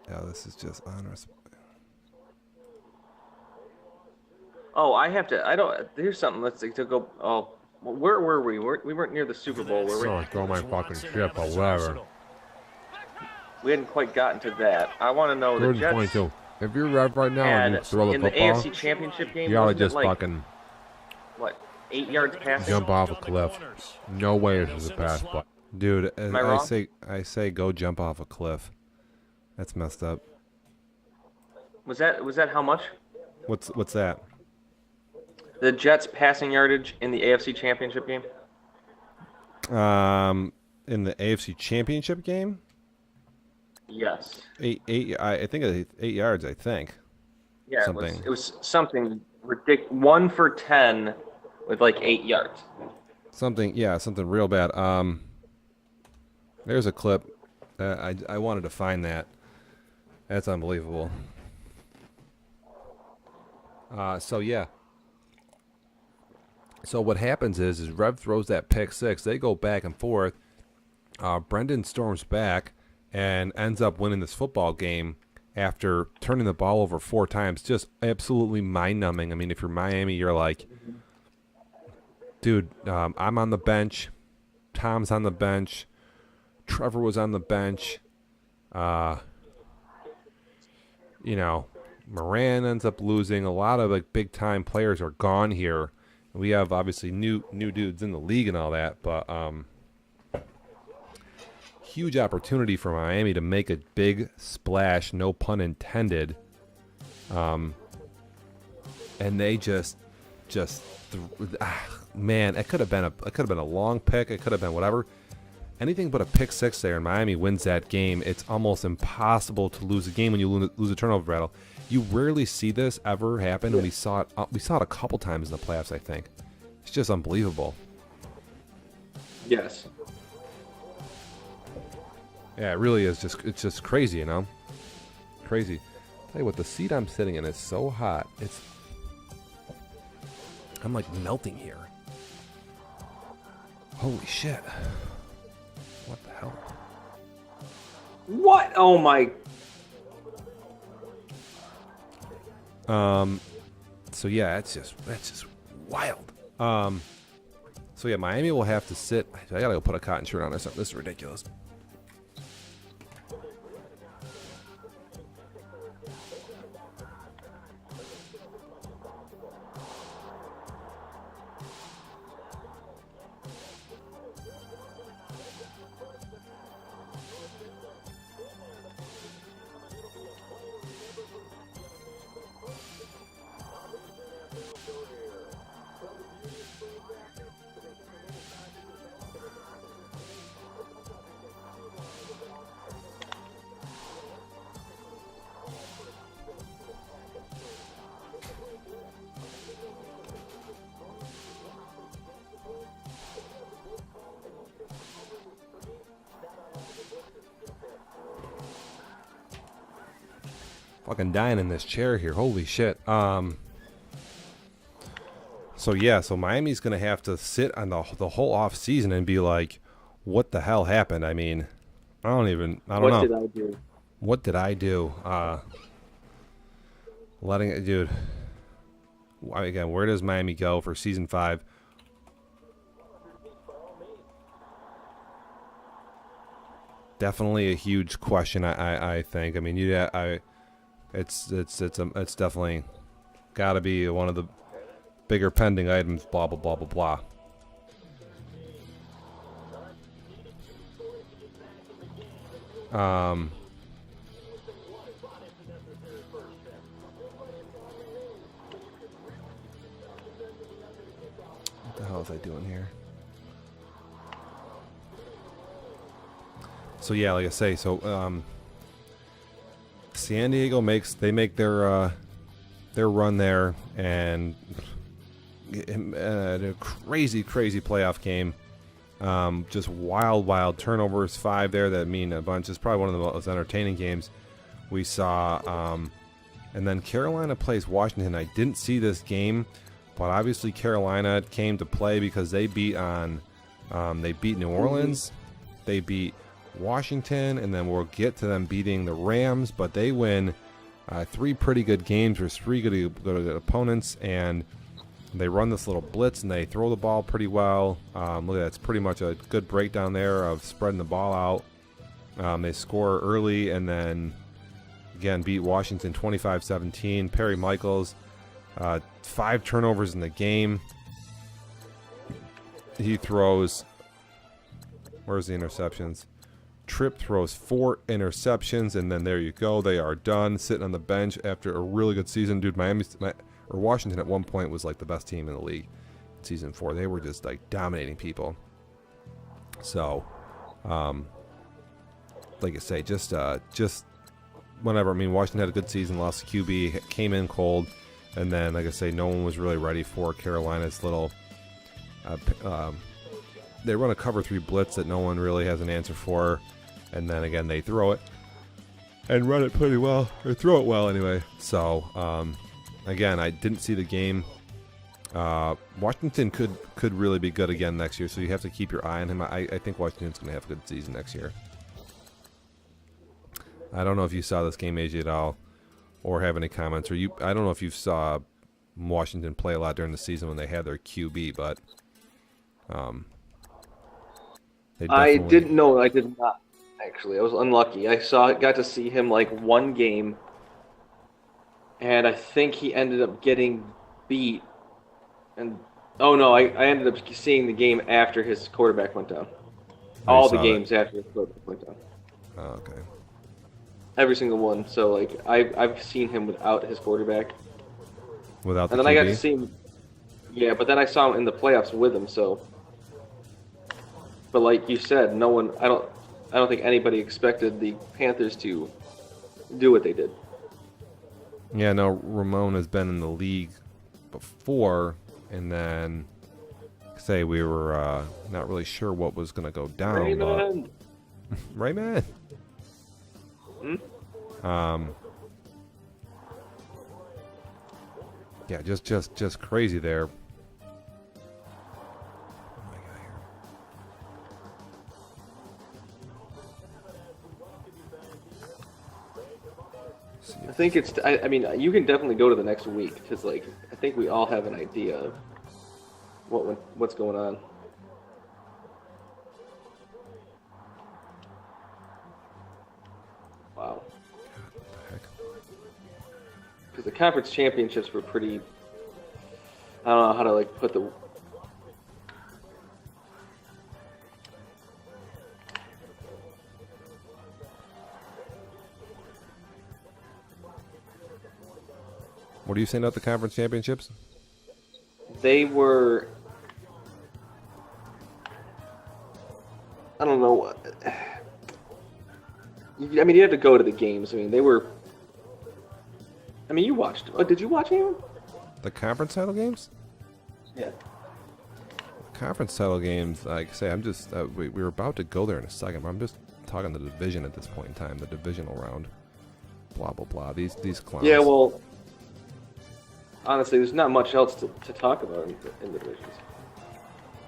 Yeah, this is just honest. Oh, I have to. I don't. Here's something. Let's see, to go. Oh, where were we? We weren't near the Super Bowl, were we? Oh, throw my fucking ship or whatever. We hadn't quite gotten to that. I want to know the 3rd and Jets 22. If you're Rev right now and you had throw the in the football, AFC Championship game. you ought to wasn't it just like, fucking what, 8 yards passing? jump off a cliff. No way this is a pass play. Dude, Am I wrong? I say go jump off a cliff. That's messed up. Was that how much? What's that? The Jets passing yardage in the AFC Championship game? In the AFC Championship game, Yes. I think it's 8 yards. I think. Yeah, Something. it was something ridiculous. 1 for 10 with like 8 yards. Something real bad. There's a clip. I wanted to find that. That's unbelievable. So yeah. So what happens is Rev throws that pick six. They go back and forth. Brendan storms back and ends up winning this football game after turning the ball over 4 times. Just absolutely mind-numbing. I mean, if you're Miami, you're like, dude, I'm on the bench. Tom's on the bench. Trevor was on the bench. Moran ends up losing. A lot of like big-time players are gone here. We have obviously new dudes in the league and all that, but huge opportunity for Miami to make a big splash, no pun intended. And they man, it could have been a long pick, it could have been whatever. Anything but a pick six there, and Miami wins that game. It's almost impossible to lose a game when you lose a turnover battle. You rarely see this ever happen, and we saw it a couple times in the playoffs, I think. It's just unbelievable. Yes. Yeah, it really is. It's just crazy, you know? Crazy. Tell you what, the seat I'm sitting in is so hot. I'm like melting here. Holy shit. What the hell? What? Oh my! So yeah, that's just wild. So yeah, Miami will have to sit. I gotta go put a cotton shirt on or something. This is ridiculous. Fucking dying in this chair here. Holy shit. So yeah, so Miami's gonna have to sit on the whole off season and be like, what the hell happened? I mean, I don't know. What did I do? What did I do? Letting it, dude. Again, where does Miami go for season 5? Definitely a huge question. I think. I mean, it's definitely got to be one of the bigger pending items. Blah blah blah blah blah. What the hell is I doing here? So yeah, like I say, so San Diego make their run there, and a crazy playoff game. Just wild turnovers, 5 there that mean a bunch. It's probably one of the most entertaining games we saw. And then Carolina plays Washington. I didn't see this game, but obviously Carolina came to play because they beat New Orleans, they beat Washington, and then we'll get to them beating the Rams, but they win 3 pretty good games with 3 good opponents, and they run this little blitz and they throw the ball pretty well. Look at that, it's pretty much a good breakdown there of spreading the ball out. They score early and then again beat Washington 25-17. Perry Michaels, 5 turnovers in the game. He throws, where's the interceptions? Tripp throws 4 interceptions, and then there you go. They are done, sitting on the bench after a really good season. Dude, Washington at one point was like the best team in the league in season 4. They were just like dominating people. So, like I say, just whatever. I mean, Washington had a good season, lost the QB, came in cold, and then, like I say, no one was really ready for Carolina's little. They run a cover 3 blitz that no one really has an answer for. And then again, they throw it and run it pretty well, or throw it well anyway. So, again, I didn't see the game. Washington could really be good again next year, so you have to keep your eye on him. I think Washington's going to have a good season next year. I don't know if you saw this game, AJ, at all, or have any comments. I don't know if you saw Washington play a lot during the season when they had their QB, but I didn't know. I did not. Actually, I was unlucky. Got to see him like one game, and I think he ended up getting beat. And oh no, I ended up seeing the game after his quarterback went down. All the games after his quarterback went down. Oh, okay. Every single one. So like I've seen him without his quarterback. Without the and then QB? I got to see him. Yeah, but then I saw him in the playoffs with him. So, but like you said, no one. I don't think anybody expected the Panthers to do what they did. Yeah, no, Ramon has been in the league before, and then say we were not really sure what was going to go down. Raymond. But Raymond. Yeah, just crazy there. I think it's. I mean, you can definitely go to the next week because, like, I think we all have an idea of what's going on. Wow. What the heck? Because the conference championships were pretty. I don't know how to like put the. What are you saying about the conference championships? They were. I don't know. I mean, you had to go to the games. I mean, they were. I mean, you watched. Oh, did you watch any of them? The conference title games? Yeah. Conference title games, like I say, I'm just, we're about to go there in a second, but I'm just talking the division at this point in time, the divisional round. Blah, blah, blah. These clowns. Yeah, well, honestly, there's not much else to talk about in the divisions.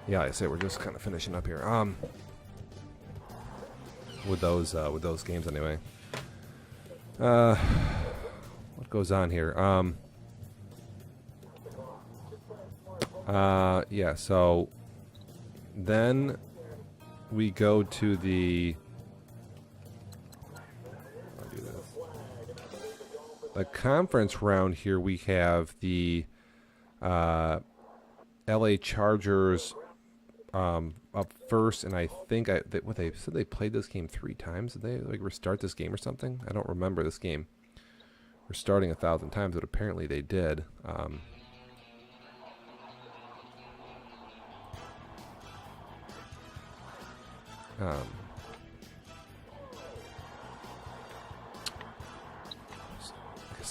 Yeah, I say we're just kind of finishing up here. With those games anyway. What goes on here? Yeah, so then we go to the conference round here. We have the LA Chargers up first, and I think they said they played this game 3 times. Did they like restart this game or something? I don't remember this game restarting 1,000 times, but apparently they did.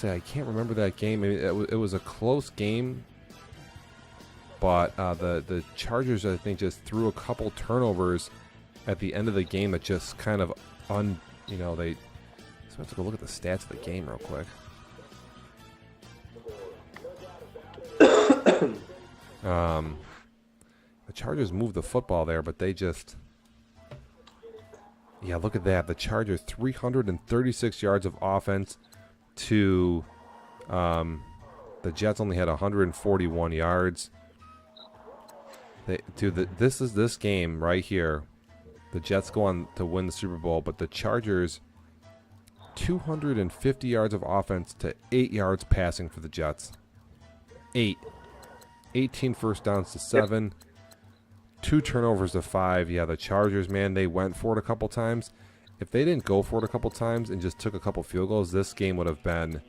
I can't remember that game. I mean, it was a close game, but the Chargers, I think, just threw a couple turnovers at the end of the game that just kind of they. So I have to go look at the stats of the game real quick. The Chargers moved the football there, but they just. Yeah, look at that. The Chargers 336 yards of offense to the Jets only had 141 yards. This game right here. The Jets go on to win the Super Bowl, but the Chargers 250 yards of offense to 8 yards passing for the Jets. 18 first downs to 7. 2 turnovers to 5. Yeah, the Chargers, man, they went for it a couple times. If they didn't go for it a couple times and just took a couple field goals, this game would have been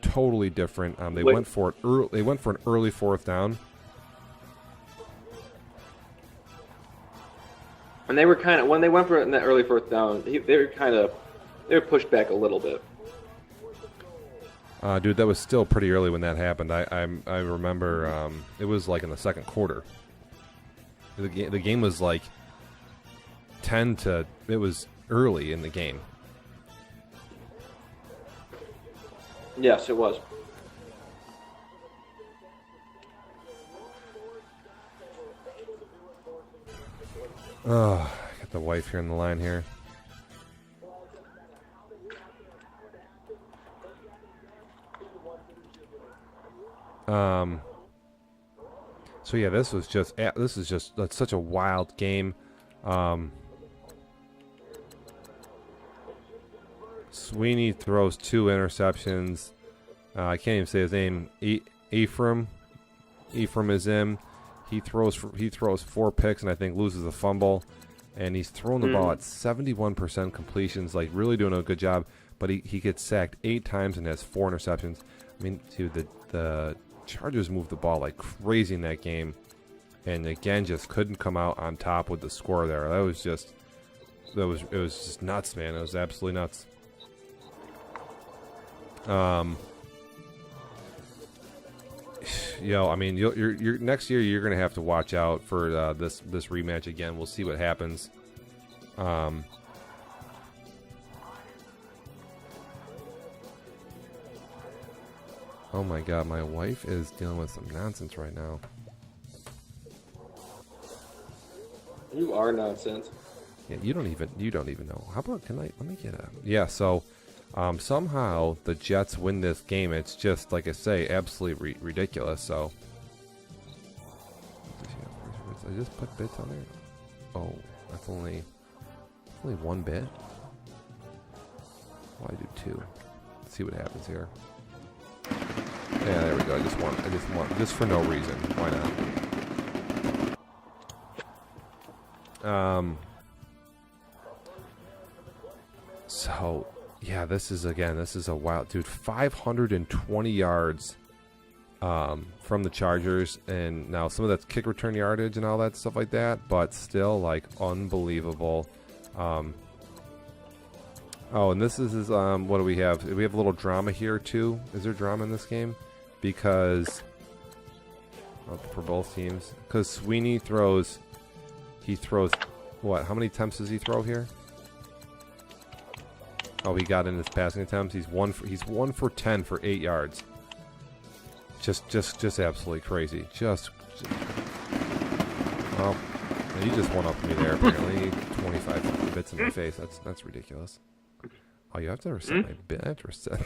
totally different. They went for it early. They went for an early 4th down. And they were when they went for it in that early 4th down, they were pushed back a little bit. Dude, that was still pretty early when that happened. I remember it was like in the second quarter. The game was like 10 to. It was early in the game. Yes, it was. Oh, I got the wife here on the line here. So yeah, this is just that's such a wild game. Sweeney throws 2 interceptions. I can't even say his name. Ephraim is in. He throws 4 picks and I think loses a fumble. And he's throwing the ball at 71% completions, like really doing a good job. But he gets sacked 8 times and has 4 interceptions. I mean, dude, the Chargers moved the ball like crazy in that game, and again just couldn't come out on top with the score there. It was just nuts, man. It was absolutely nuts. I mean, you're next year you're gonna have to watch out for this rematch again. We'll see what happens. Oh my God, my wife is dealing with some nonsense right now. You are nonsense. Yeah, you don't even know. How about let me get a. Yeah, so Somehow the Jets win this game. It's just, like I say, absolutely ridiculous. So I just put bits on there. Oh, that's only one bit. Why do two? Let's see what happens here. Yeah, there we go. I just want, just for no reason. Why not? So, yeah, this is a wild, dude. 520 yards from the Chargers, and now some of that's kick return yardage and all that stuff like that, but still, like, unbelievable. Oh, and this is what do we have? We have a little drama here too. Is there drama in this game? Because for both teams, because Sweeney throws what? How many attempts does he throw here? Oh, he got in his passing attempts. He's 1 for 10 for 8 yards. Just absolutely crazy. Well, he just one up me there. Apparently, 25 bits in my face. That's ridiculous. Oh, you have to reset my bit. I have to reset.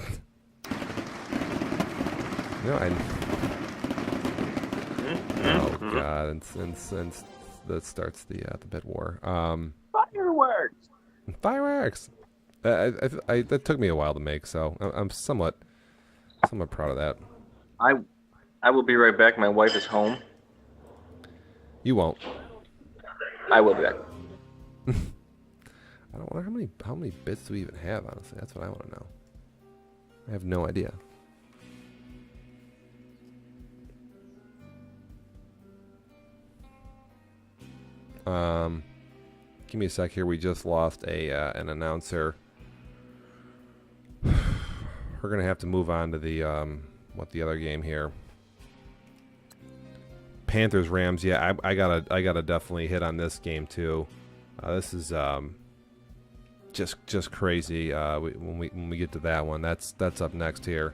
Oh God! And that starts the bit war. Fireworks. Fireworks. That took me a while to make, so I'm somewhat proud of that. I will be right back. My wife is home. You won't. I will be back. I don't wonder how many bits do we even have, honestly. That's what I want to know. I have no idea. Give me a sec here. We just lost an announcer. We're gonna have to move on to the other game here. Panthers Rams. Yeah, I gotta definitely hit on this game too. This is just crazy. When we get to that one, that's up next here.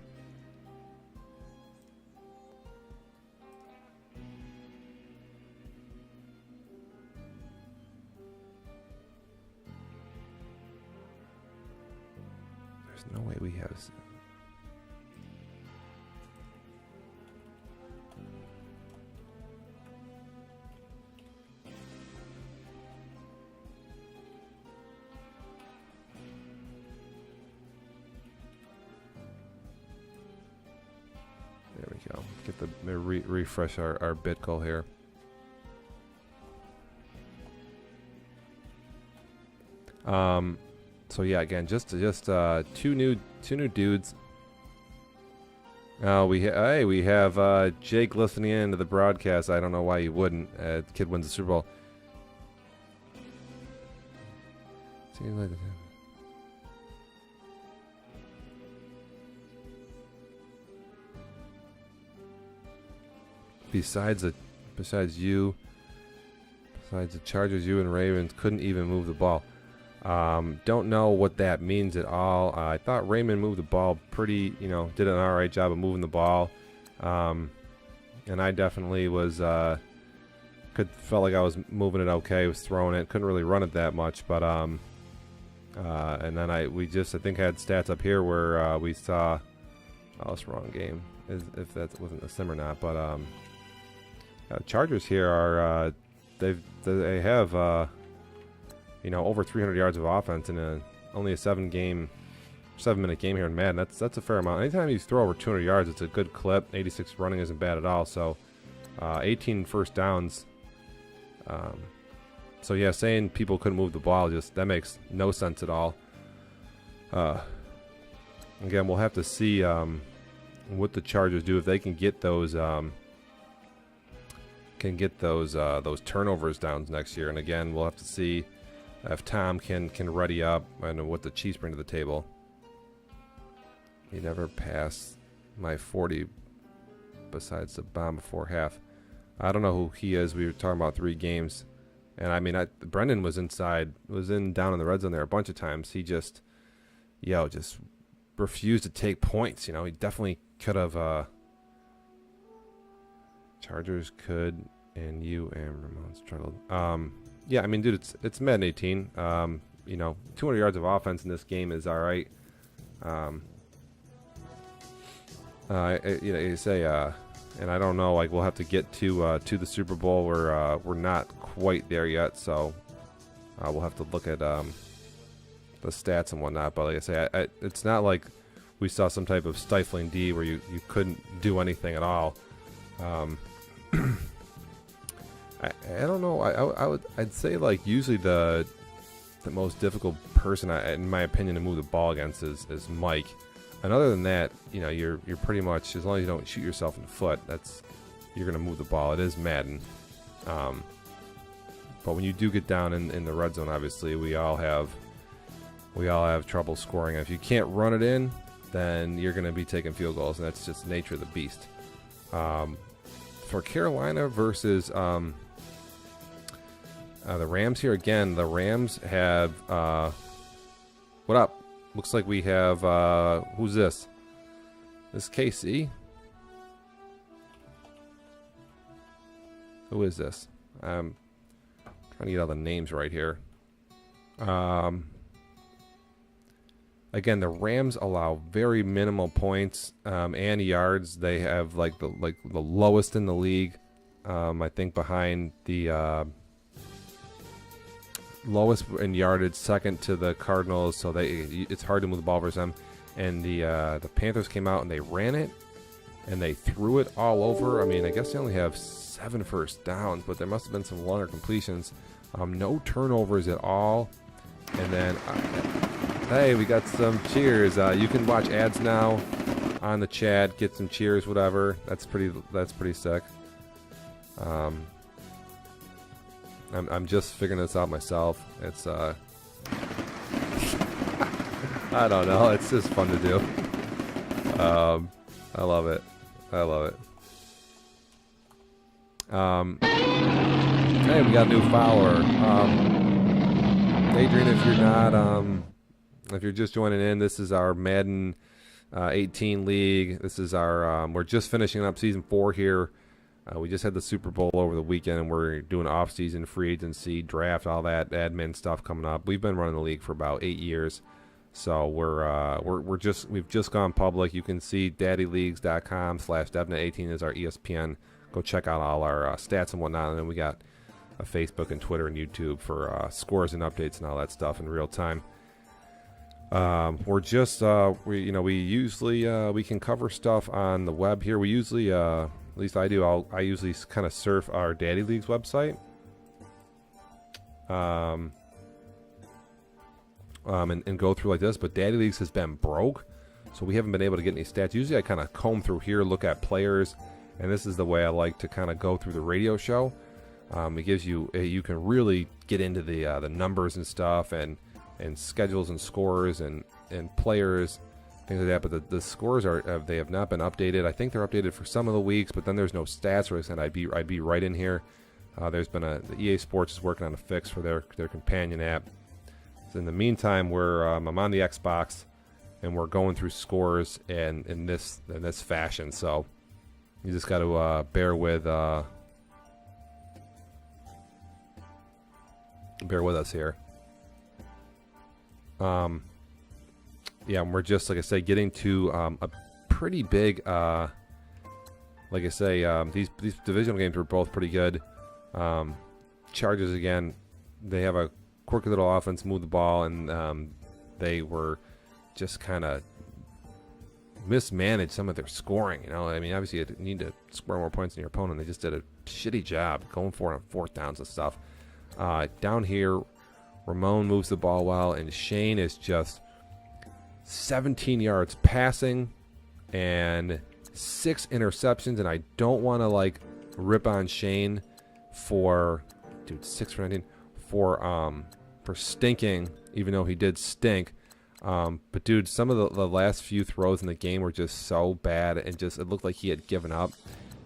There's no way we have. There we go. Get the refresh our bit goal here. So yeah, again, just two new dudes. We have Jake listening in to the broadcast. I don't know why you wouldn't. Kid wins the Super Bowl. Seems like besides the Chargers, you and Ravens couldn't even move the ball. Don't know what that means at all. I thought Raymond moved the ball pretty, did an all right job of moving the ball. And I definitely felt like I was moving it okay, was throwing it, couldn't really run it that much, but and then I think I had stats up here where we saw, it's the wrong game, if that wasn't a sim or not, but Chargers here are they have over 300 yards of offense in only a 7-minute game here in Madden. That's a fair amount. Anytime you throw over 200 yards, it's a good clip. 86 running isn't bad at all. So 18 first downs. So yeah, saying people couldn't move the ball, that makes no sense at all. Again, we'll have to see what the Chargers do if they can get those turnovers down next year. And again, we'll have to see if Tom can ready up and what the Chiefs bring to the table. He never passed my 40 besides the bomb before half. I don't know who he is. We were talking about 3 games. And I mean, Brendan was down in the red zone there a bunch of times. He just refused to take points. He definitely could have. Chargers could, and you and Ramon struggled. Yeah, I mean, dude, it's Madden 18. 200 yards of offense in this game is all right. You say, and I don't know. Like we'll have to get to the Super Bowl. We're not quite there yet, so we'll have to look at the stats and whatnot. But like I say, it's not like we saw some type of stifling D where you couldn't do anything at all. I don't know. I'd say like usually the most difficult person, in my opinion, to move the ball against is Mike. And other than that, you know, you're pretty much, as long as you don't shoot yourself in the foot, you're gonna move the ball. It is Madden. But when you do get down in the red zone, obviously we all have trouble scoring. And if you can't run it in, then you're gonna be taking field goals, and that's just the nature of the beast. For Carolina versus the Rams here again, the Rams have what up? Looks like we have who's this? This KC? Who is this? I'm trying to get all the names right here. Again, the Rams allow very minimal points and yards. They have like the lowest in the league. I think behind the lowest in yardage, second to the Cardinals. So it's hard to move the ball versus them. And the Panthers came out and they ran it and they threw it all over. I mean, I guess they only have 7 first downs, but there must have been some longer completions. No turnovers at all. And then, hey, we got some cheers. You can watch ads now on the chat, get some cheers, whatever. That's pretty sick. I'm just figuring this out myself. It's I don't know. It's just fun to do. I love it. Hey, we got a new follower. Adrian, if you're just joining in, this is our Madden 18 league. This is our we're just finishing up season 4 here. We just had the Super Bowl over the weekend, and we're doing off-season free agency, draft, all that admin stuff coming up. We've been running the league for about 8 years, so we've just gone public. You can see daddyleagues.com/devnet18 is our ESPN. Go check out all our stats and whatnot, and then we got a Facebook and Twitter and YouTube for scores and updates and all that stuff in real time. We're just we usually we can cover stuff on the web here. We usually at least I do. I usually kind of surf our Daddy Leagues website, and go through like this. But Daddy Leagues has been broke, so we haven't been able to get any stats. Usually I kind of comb through here, look at players, and this is the way I like to kind of go through the radio show. It gives you can really get into the numbers and stuff, and schedules and scores and players, things like that. But the scores they have not been updated. I think they're updated for some of the weeks, but then there's no stats. Where I said I'd be right in here. There's been the EA Sports is working on a fix for their companion app. So in the meantime, I'm on the Xbox, and we're going through scores and in this fashion. So you just got to bear with us here. Yeah, we're just, like I say, getting to a pretty big, like I say, these divisional games were both pretty good. Chargers, again, they have a quirky little offense, move the ball, and they were just kind of mismanaged some of their scoring. You know, I mean, obviously you need to score more points than your opponent. They just did a shitty job going for it on fourth downs and stuff. Down here, Ramon moves the ball well, and Shane is just 17 yards passing and 6 interceptions. And I don't want to rip on Shane for 6 for 19 for stinking, even though he did stink. But dude, some of the last few throws in the game were just so bad, and just it looked like he had given up.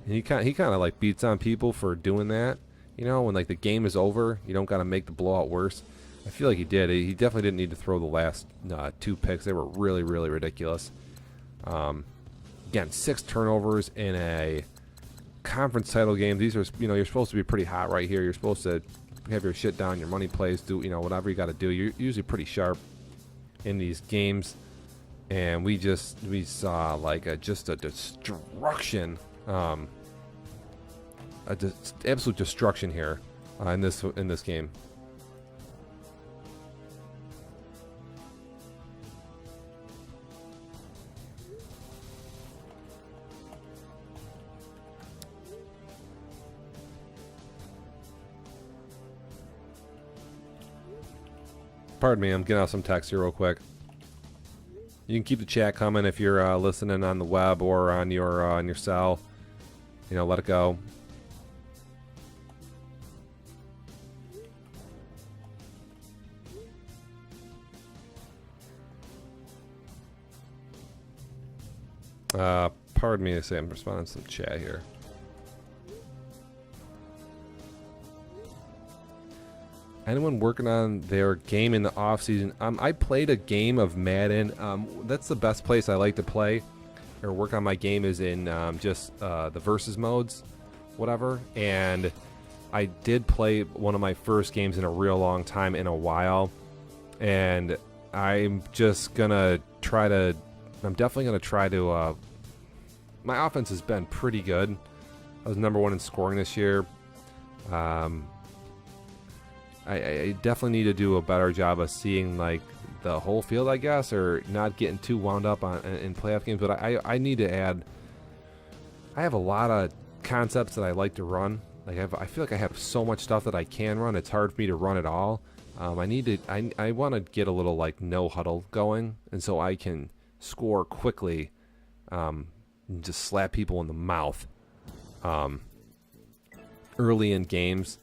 And he kind of beats on people for doing that. You know, when the game is over, you don't got to make the blowout worse. I feel like he did. He definitely didn't need to throw the last 2 picks. They were really, really ridiculous. Again, 6 turnovers in a conference title game. These are, you're supposed to be pretty hot right here. You're supposed to have your shit down, your money plays, do whatever you got to do. You're usually pretty sharp in these games. and we saw like just a destruction, absolute destruction here in this game. Pardon me, I'm getting out some text here real quick. You can keep the chat coming if you're listening on the web or on your cell. You know, let it go. Pardon me, I say I'm responding to some chat here. Anyone working on their game in the off season? I played a game of Madden. That's the best place I like to play or work on my game is in just the versus modes, whatever. And I did play one of my first games in a real long time in a while, and I'm just gonna try to. I'm definitely gonna try to. My offense has been pretty good. I was #1 in scoring this year. I definitely need to do a better job of seeing like the whole field, I guess, or not getting too wound up on in playoff games. But I need to add. I have a lot of concepts that I like to run. Like I feel like I have so much stuff that I can run. It's hard for me to run it all. I want to get a little like no huddle going, and so I can score quickly, and just slap people in the mouth, early in games.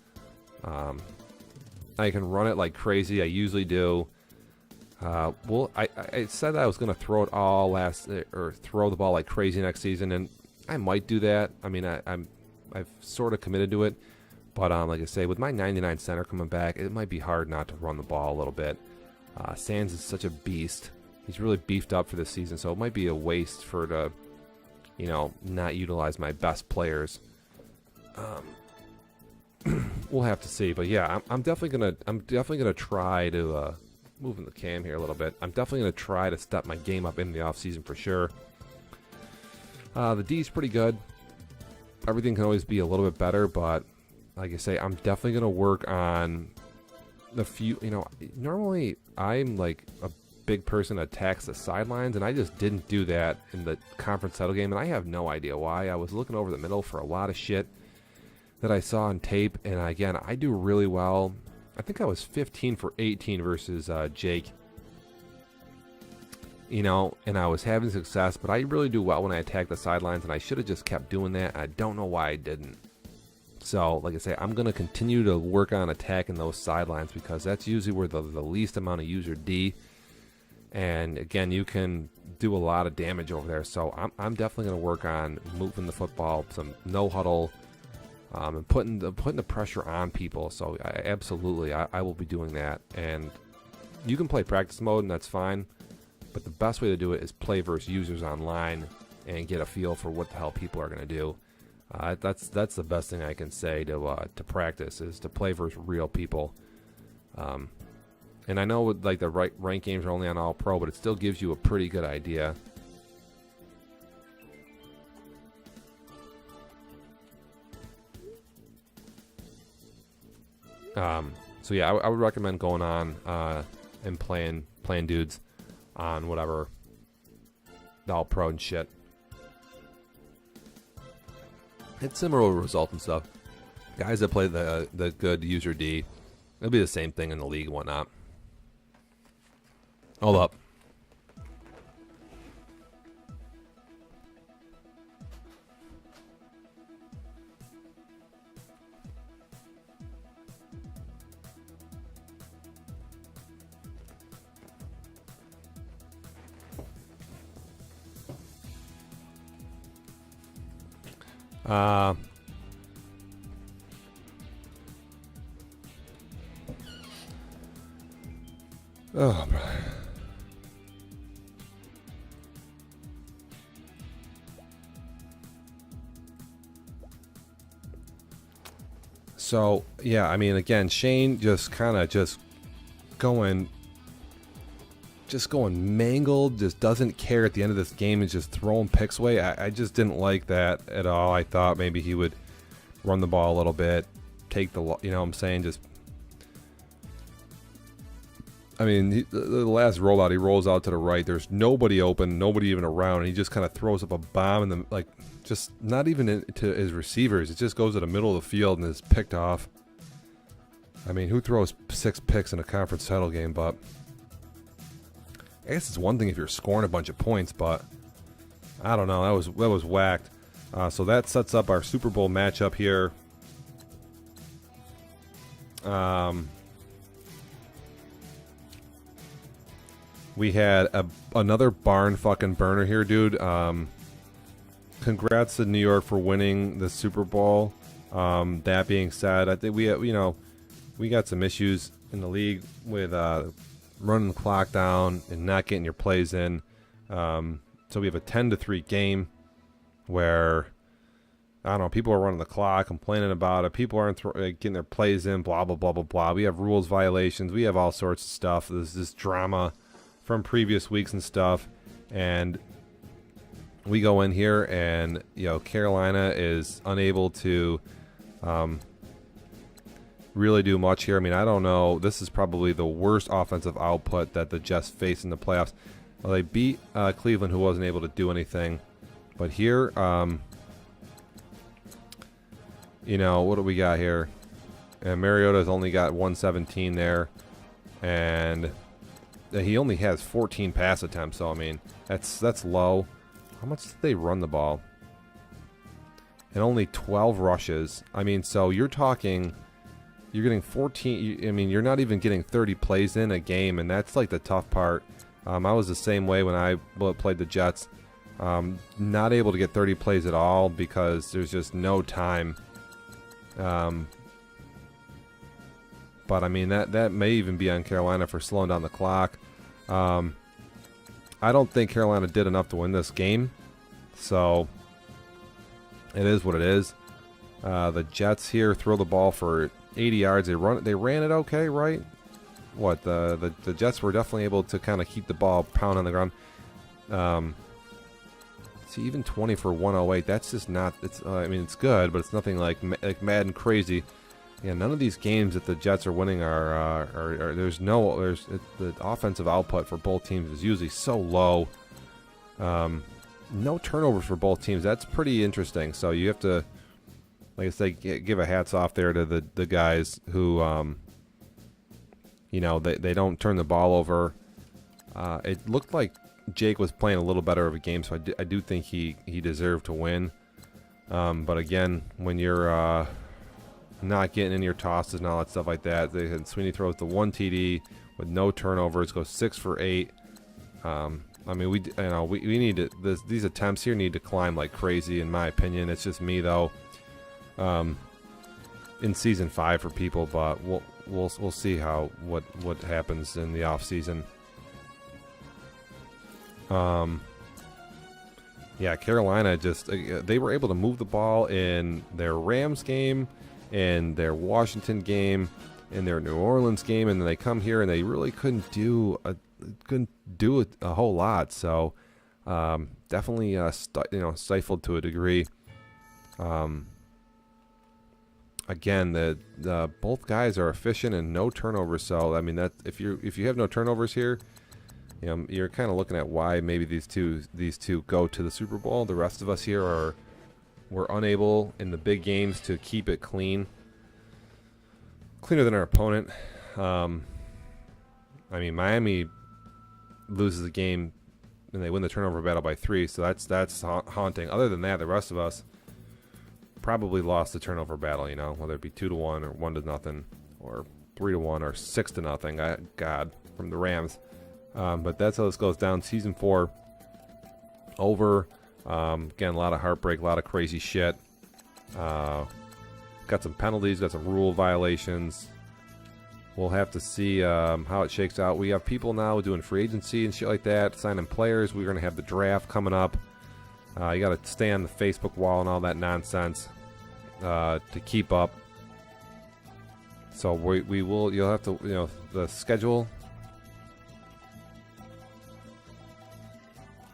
I can run it like crazy. I usually do. Well, I said that I was going to throw it all or throw the ball like crazy next season, and I might do that. I mean, I've sort of committed to it, but like I say, with my 99 center coming back, it might be hard not to run the ball a little bit. Sands is such a beast. He's really beefed up for this season, so it might be a waste to, not utilize my best players. We'll have to see, but yeah, I'm definitely gonna try to moving the cam here a little bit. I'm definitely gonna try to step my game up in the off season for sure. The D's pretty good. Everything can always be a little bit better, but like I say, I'm definitely gonna work on the few. Normally I'm like a big person that attacks the sidelines, and I just didn't do that in the conference title game, and I have no idea why. I was looking over the middle for a lot of shit that I saw on tape, and again, I do really well. I think I was 15 for 18 versus Jake. And I was having success, but I really do well when I attack the sidelines, and I should have just kept doing that. I don't know why I didn't. So, like I say, I'm going to continue to work on attacking those sidelines because that's usually where the least amount of user D. And again, you can do a lot of damage over there. So I'm definitely going to work on moving the football, some no huddle, and putting the pressure on people. So I will be doing that. And you can play practice mode, and that's fine. But the best way to do it is play versus users online and get a feel for what the hell people are going to do. That's the best thing I can say to practice is to play versus real people. And I know like the rank games are only on All Pro, but it still gives you a pretty good idea. So yeah, I would recommend going on and playing dudes on whatever the All Pro and shit. It's similar result and stuff. Guys that play the good user D, it'll be the same thing in the league and whatnot. Hold up. Oh, bro. So, yeah, I mean, again, Shane just kind of just going just going mangled, just doesn't care at the end of this game and just throwing picks away. I just didn't like that at all. I thought maybe he would run the ball a little bit, take the, you know what I'm saying, just, I mean, the last rollout, he rolls out to the right. There's nobody open, nobody even around, and he just kind of throws up a bomb and like, just not even to his receivers. It just goes to the middle of the field and is picked off. I mean, who throws 6 picks in a conference title game? But I guess it's one thing if you're scoring a bunch of points, but I don't know. That was whacked. So that sets up our Super Bowl matchup here. We had another barn fucking burner here, dude. Congrats to New York for winning the Super Bowl. That being said, I think we got some issues in the league with running the clock down and not getting your plays in. So we have a 10-3 game where, I don't know, people are running the clock, complaining about it. People aren't getting their plays in, blah, blah, blah, blah, blah. We have rules violations. We have all sorts of stuff. There's this drama from previous weeks and stuff. And we go in here and, Carolina is unable to really do much here. I mean, I don't know. This is probably the worst offensive output that the Jets face in the playoffs. Well, they beat Cleveland, who wasn't able to do anything. But here, what do we got here? And Mariota's only got 117 there. And he only has 14 pass attempts. So, I mean, that's low. How much did they run the ball? And only 12 rushes. I mean, so you're talking, you're getting 14. I mean, you're not even getting 30 plays in a game, and that's like the tough part. I was the same way when I played the Jets. Not able to get 30 plays at all because there's just no time. But I mean, that may even be on Carolina for slowing down the clock. I don't think Carolina did enough to win this game, so it is what it is. The Jets here throw the ball for 80 yards. They ran it okay, right? What the Jets were definitely able to kind of keep the ball pound on the ground. See, even 20 for 108. That's just not. It's I mean, it's good, but it's nothing like Madden crazy. Yeah, none of these games that the Jets are winning are the offensive output for both teams is usually so low. No turnovers for both teams. That's pretty interesting. So you have to, like I say, give a hats off there to the guys who, they don't turn the ball over. It looked like Jake was playing a little better of a game, so I do think he deserved to win. But again, when you're not getting in your tosses and all that stuff like that, Sweeney throws the 1 TD with no turnovers, goes 6 for 8. I mean, we need to. These attempts here need to climb like crazy, in my opinion. It's just me though. In season 5 for people, but we'll see what happens in the off season. Yeah, Carolina just they were able to move the ball in their Rams game, in their Washington game, in their New Orleans game, and then they come here and they really couldn't do a whole lot. So definitely stifled to a degree. Again, the both guys are efficient and no turnovers. So I mean, that if you have no turnovers here, you're kind of looking at why maybe these two go to the Super Bowl. The rest of us here were unable in the big games to keep it cleaner than our opponent. I mean, Miami loses the game and they win the turnover battle by 3, so that's haunting. Other than that, the rest of us probably lost the turnover battle. Whether it be 2-1 or 1-0 or 3-1 or 6-0. God, from the Rams. But that's how this goes down. Season 4 over. Again, a lot of heartbreak, a lot of crazy shit. Got some penalties, got some rule violations. We'll have to see how it shakes out. We have people now doing free agency and shit like that, signing players. We're going to have the draft coming up. You got to stay on the Facebook wall and all that nonsense to keep up. So you'll have to, the schedule.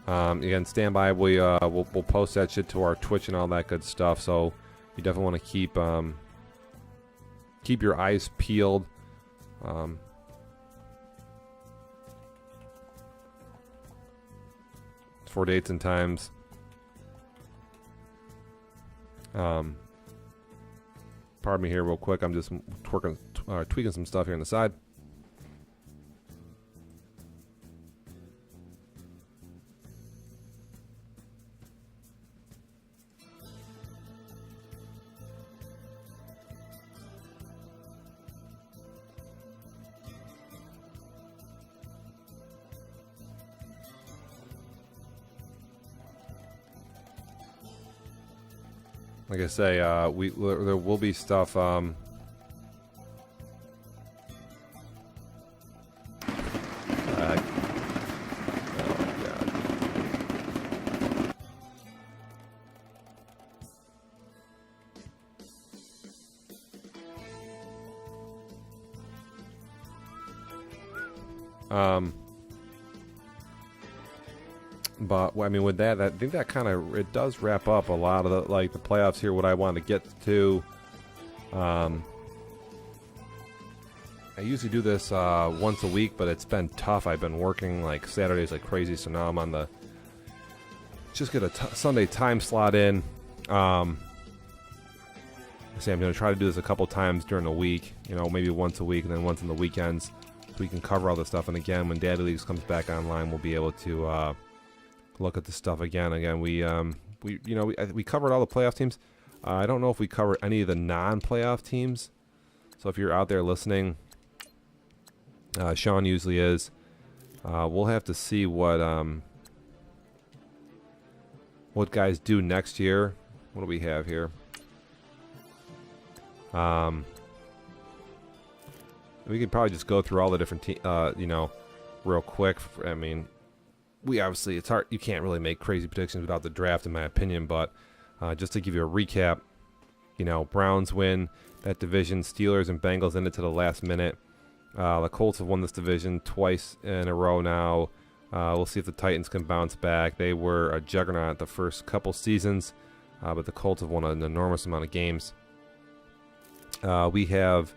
Again, stand by. We'll post that shit to our Twitch and all that good stuff. So you definitely want to keep your eyes peeled. For dates and times. Pardon me here real quick. I'm just tweaking some stuff here on the side. Like I say, there will be stuff. But I mean, with that, I think that kind of it does wrap up a lot of the the playoffs here. What I want to get to, I usually do this once a week, but it's been tough. I've been working like Saturdays like crazy, so now I'm on the just get a Sunday time slot in. I say I'm going to try to do this a couple times during the week. You know, maybe once a week and then once on the weekends, so we can cover all this stuff. And again, when Daddy Leagues comes back online, we'll be able to look at the stuff again. We covered all the playoff teams. I don't know if we covered any of the non-playoff teams. So if you're out there listening, Sean usually is. We'll have to see what guys do next year. What do we have here? We could probably just go through all the different real quick. I mean, we obviously, it's hard. You can't really make crazy predictions without the draft, in my opinion. But just to give you a recap, Browns win that division. Steelers and Bengals ended to the last minute. The Colts have won this division twice in a row now. We'll see if the Titans can bounce back. They were a juggernaut the first couple seasons, but the Colts have won an enormous amount of games. We have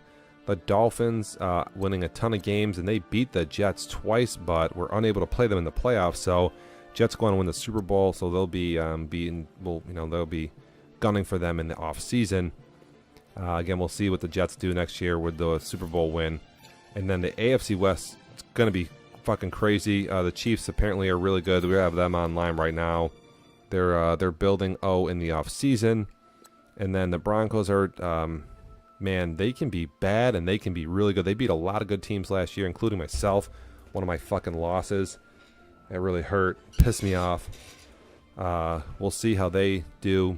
the Dolphins winning a ton of games, and they beat the Jets twice, but were unable to play them in the playoffs. So Jets going to win the Super Bowl, so they'll be they'll be gunning for them in the off season. Again, we'll see what the Jets do next year with the Super Bowl win. And then the AFC West, it's going to be fucking crazy. The Chiefs apparently are really good. We have them online right now. They're building in the off season, and then the Broncos are. Man, they can be bad and they can be really good. They beat a lot of good teams last year, including myself. One of my fucking losses. That really hurt. Pissed me off. We'll see how they do.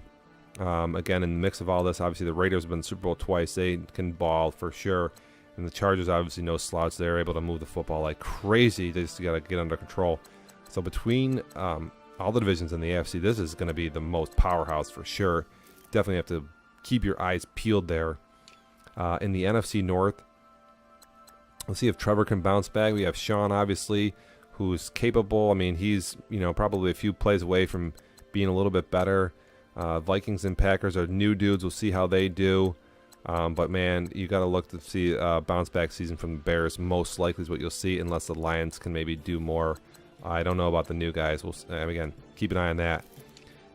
Again, in the mix of all this, obviously the Raiders have been Super Bowl twice. They can ball for sure. And the Chargers, obviously no slouch. They're able to move the football like crazy. They just got to get under control. So between all the divisions in the AFC, this is going to be the most powerhouse for sure. Definitely have to keep your eyes peeled there. In the NFC North, let's see if Trevor can bounce back. We have Sean, obviously, who's capable. I mean, he's probably a few plays away from being a little bit better. Vikings and Packers are new dudes. We'll see how they do. But man, you got to look to see a bounce back season from the Bears. Most likely is what you'll see, unless the Lions can maybe do more. I don't know about the new guys. We'll again keep an eye on that.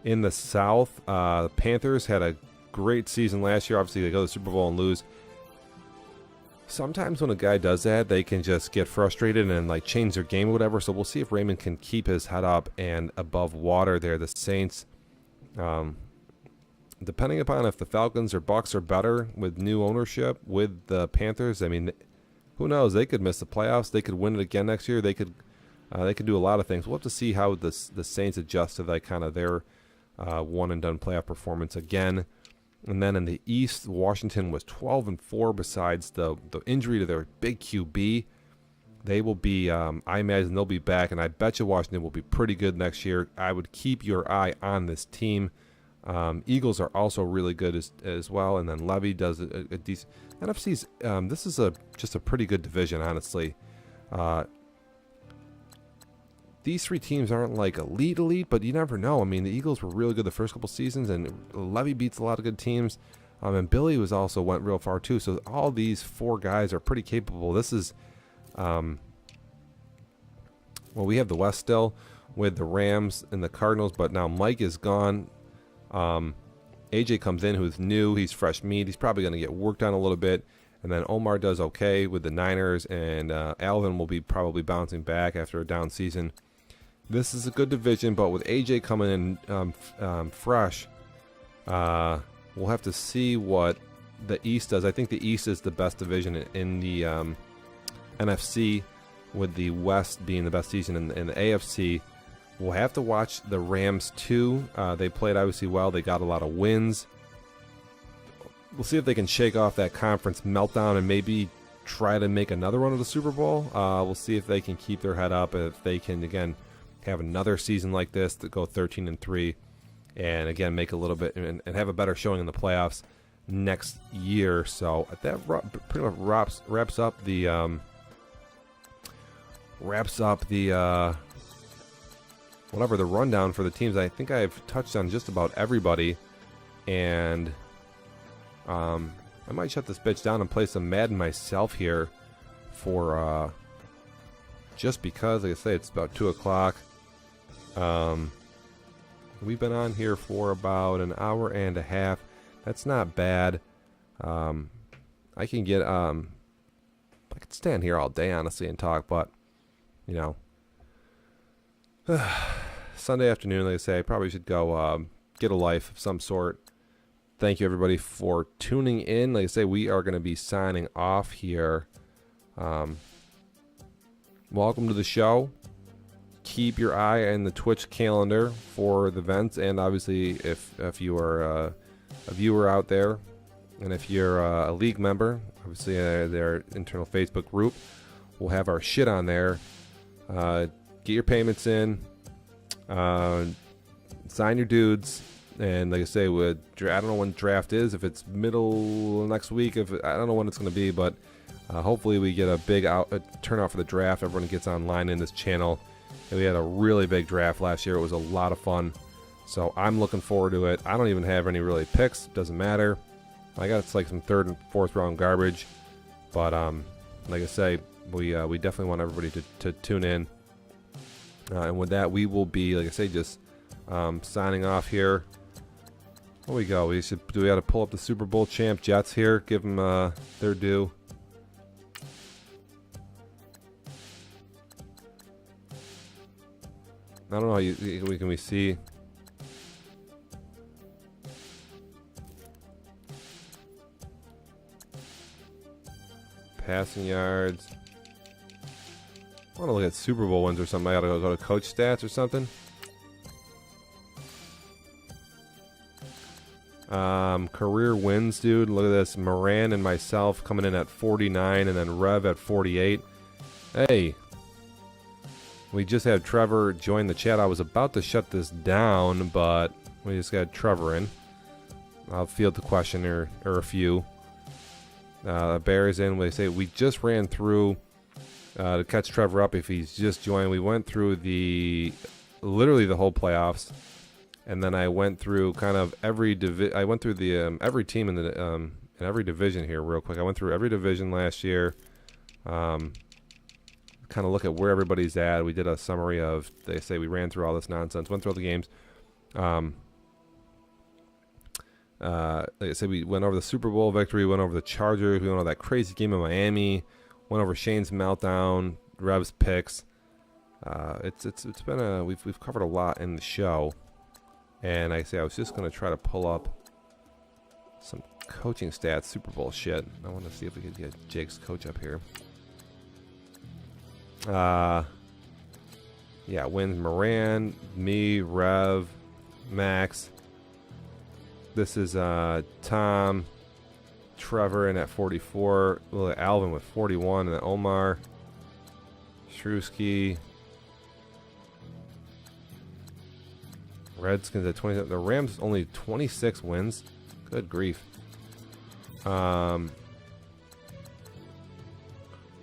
In the South, the Panthers had a great season last year. Obviously, they go to the Super Bowl and lose. Sometimes when a guy does that, they can just get frustrated and change their game or whatever. So we'll see if Raymond can keep his head up and above water there. The Saints, depending upon if the Falcons or Bucks are better with new ownership with the Panthers, I mean, who knows? They could miss the playoffs. They could win it again next year. They could do a lot of things. We'll have to see how the Saints adjust to their one and done playoff performance again. And then in the East, Washington was 12-4. Besides the injury to their big QB, they will be. I imagine they'll be back, and I bet you Washington will be pretty good next year. I would keep your eye on this team. Eagles are also really good as well, and then Levy does a decent. NFC's. This is just a pretty good division, honestly. these three teams aren't like elite, but you never know. I mean, the Eagles were really good the first couple seasons, and Levy beats a lot of good teams. And Billy went real far too. So all these four guys are pretty capable. This is, well, we have the West still with the Rams and the Cardinals, but now Mike is gone. AJ comes in, who's new. He's fresh meat. He's probably going to get worked on a little bit. And then Omar does okay with the Niners, and Alvin will be probably bouncing back after a down season. This is a good division, but with AJ coming in fresh, we'll have to see what the East does. I think the East is the best division in the NFC, with the West being the best season in the AFC. We'll have to watch the Rams too. They played obviously well. They got a lot of wins. We'll see if they can shake off that conference meltdown and maybe try to make another run of the Super Bowl. We'll see if they can keep their head up, if they can again have another season like this to go 13-3, and again make a little bit and have a better showing in the playoffs next year. So that pretty much wraps up the whatever the rundown for the teams. I think I've touched on just about everybody, and I might shut this bitch down and play some Madden myself here for just because, like I say, it's about 2 o'clock. We've been on here for about an hour and a half. That's not bad. I can get I could stand here all day honestly and talk, but you know, Sunday afternoon, like I say, I probably should go get a life of some sort. Thank you everybody for tuning in. Like I say, we are going to be signing off here. Welcome to the show. Keep your eye on the Twitch calendar for the events, and obviously if you are a viewer out there, and if you're a league member, obviously their internal Facebook group, we'll have our shit on there. Get your payments in, sign your dudes. And like I say, I don't know when draft is. If it's middle next week, I don't know when it's going to be, but hopefully we get a big turnout for the draft. Everyone gets online in this channel. And we had a really big draft last year. It was a lot of fun. So I'm looking forward to it. I don't even have any really picks. Doesn't matter. I got like some 3rd and 4th round garbage. But like I say, we definitely want everybody to tune in. And with that, we will be, like I say, just signing off here. There we go. We got to pull up the Super Bowl champ Jets here. Give them their due. I don't know. Can we see? Passing yards. I want to look at Super Bowl wins or something. I got to go to coach stats or something. Career wins, dude. Look at this. Moran and myself coming in at 49, and then Rev at 48. Hey, we just had Trevor join the chat. I was about to shut this down, but we just got Trevor in. I'll field the question or a few. Bear is in. They say we just ran through to catch Trevor up if he's just joined. We went through literally the whole playoffs. And then I went through kind of every I went through the every team in every division here real quick. I went through every division last year. Kind of look at where everybody's at. We did a summary of. They say we ran through all this nonsense. Went through all the games. Like I said, we went over the Super Bowl victory. Went over the Chargers. We went over that crazy game in Miami. Went over Shane's meltdown. Rev's picks. It's been we've covered a lot in the show. And I say I was just going to try to pull up some coaching stats, Super Bowl shit. I want to see if we could get Jake's coach up here. Yeah, wins Moran, me, Rev, Max. This is Tom, Trevor in at 44. Alvin with 41, and then Omar, Shrewski. Redskins at 27. The Rams only 26 wins. Good grief.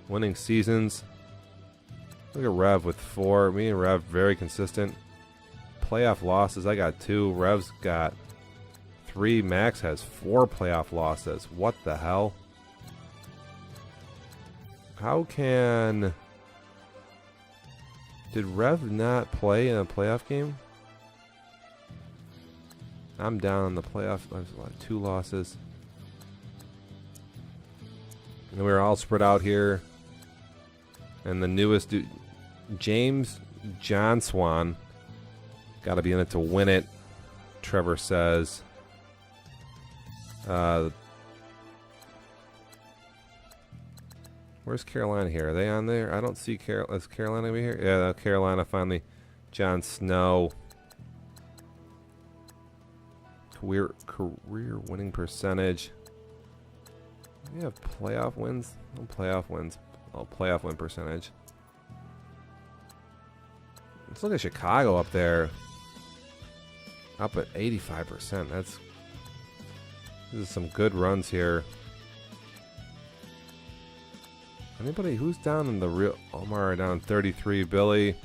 Winning seasons. Look at Rev with 4. Me and Rev very consistent. Playoff losses, I got 2. Rev's got 3. Max has 4 playoff losses. What the hell? How can... Did Rev not play in a playoff game? I'm down on the playoff. There's 2 losses. And we're all spread out here. And the newest dude, James John Swan, got to be in it to win it. Trevor says. Where's Carolina here? Are they on there? I don't see Is Carolina over here? Yeah, Carolina finally. Jon Snow. Career winning percentage. We have playoff wins. No playoff wins. Oh, playoff win percentage. Let's look at Chicago up there. Up at 85%. This is some good runs here. Anybody who's down in the real? Omar down 33. Billy.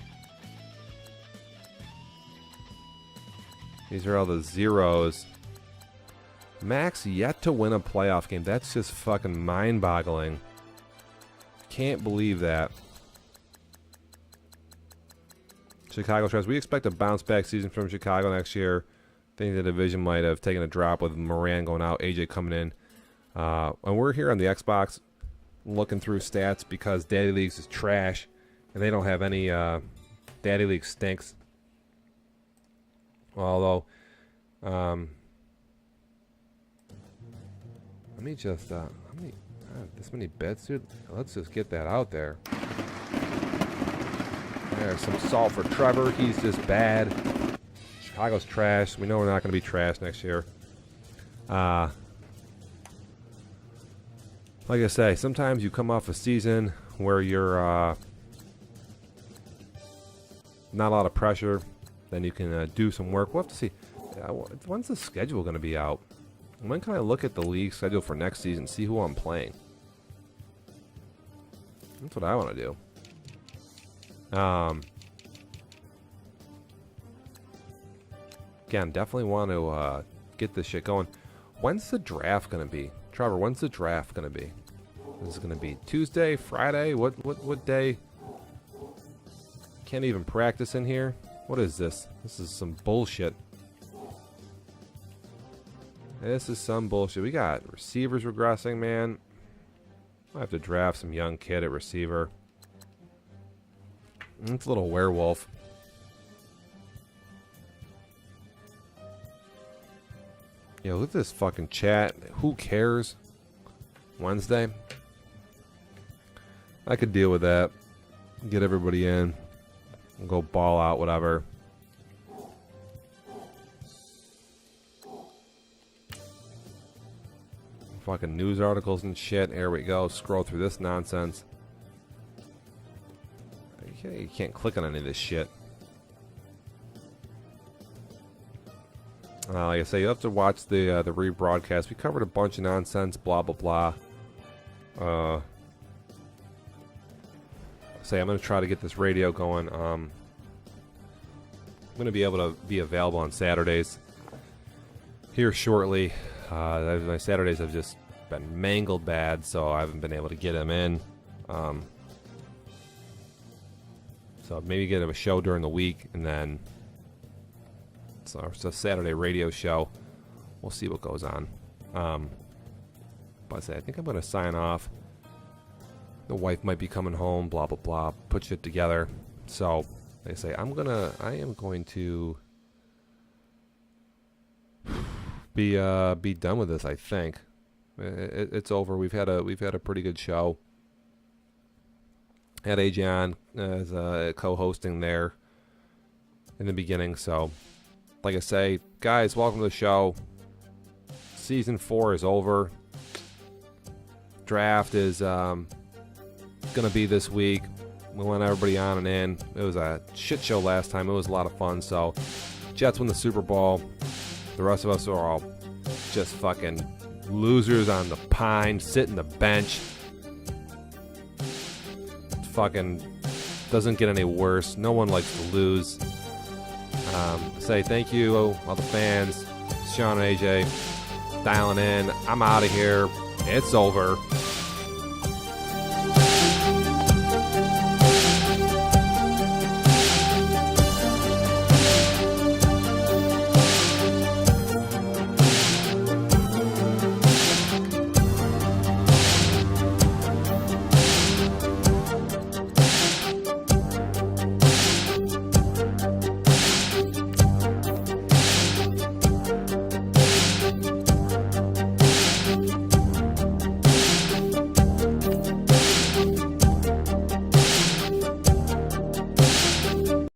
These are all the zeros. Max yet to win a playoff game. That's just fucking mind-boggling. Can't believe that. Chicago Trust. We expect a bounce-back season from Chicago next year. I think the division might have taken a drop with Moran going out, AJ coming in. And we're here on the Xbox looking through stats because Daddy Leagues is trash. And they don't have any... Daddy League stinks. Although... let me just... how many... this many bets, dude? Let's just get that out there. There's some salt for Trevor. He's just bad. Chicago's trash. We know we're not going to be trash next year. Like I say, sometimes you come off a season where you're not a lot of pressure. Then you can do some work. We'll have to see. When's the schedule going to be out? When can I look at the league schedule for next season, see who I'm playing? That's what I want to do. Again, definitely want to get this shit going. When's the draft going to be? Trevor, when's the draft going to be? Is it going to be Tuesday, Friday? What day? Can't even practice in here. What is this? This is some bullshit. This is some bullshit. We got receivers regressing, man. I have to draft some young kid at receiver. It's a little werewolf. Yo, look at this fucking chat. Who cares? Wednesday? I could deal with that. Get everybody in. Go ball out, whatever. Fucking news articles and shit. Here we go. Scroll through this nonsense. You can't click on any of this shit. Like I say, you have to watch the rebroadcast. We covered a bunch of nonsense, blah blah blah. I'm gonna try to get this radio going. I'm gonna be able to be available on Saturdays here shortly. My Saturdays have just been mangled bad, so I haven't been able to get them in. So maybe get him a show during the week, and then it's a Saturday radio show. We'll see what goes on. But I think I'm going to sign off. The wife might be coming home, blah, blah, blah. Put shit together. So, like I say, I am going to be done with this, I think. It's over. We've had a pretty good show. Had AJ on as co-hosting there in the beginning. So, like I say, guys, welcome to the show. Season 4 is over. Draft is going to be this week. We want everybody on and in. It was a shit show last time. It was a lot of fun. So, Jets win the Super Bowl. The rest of us are all just fucking losers on the pine, sitting the bench. Fucking Doesn't get any worse. No one likes to lose. Say thank you, all the fans. Sean and AJ dialing in. I'm out of here. It's over.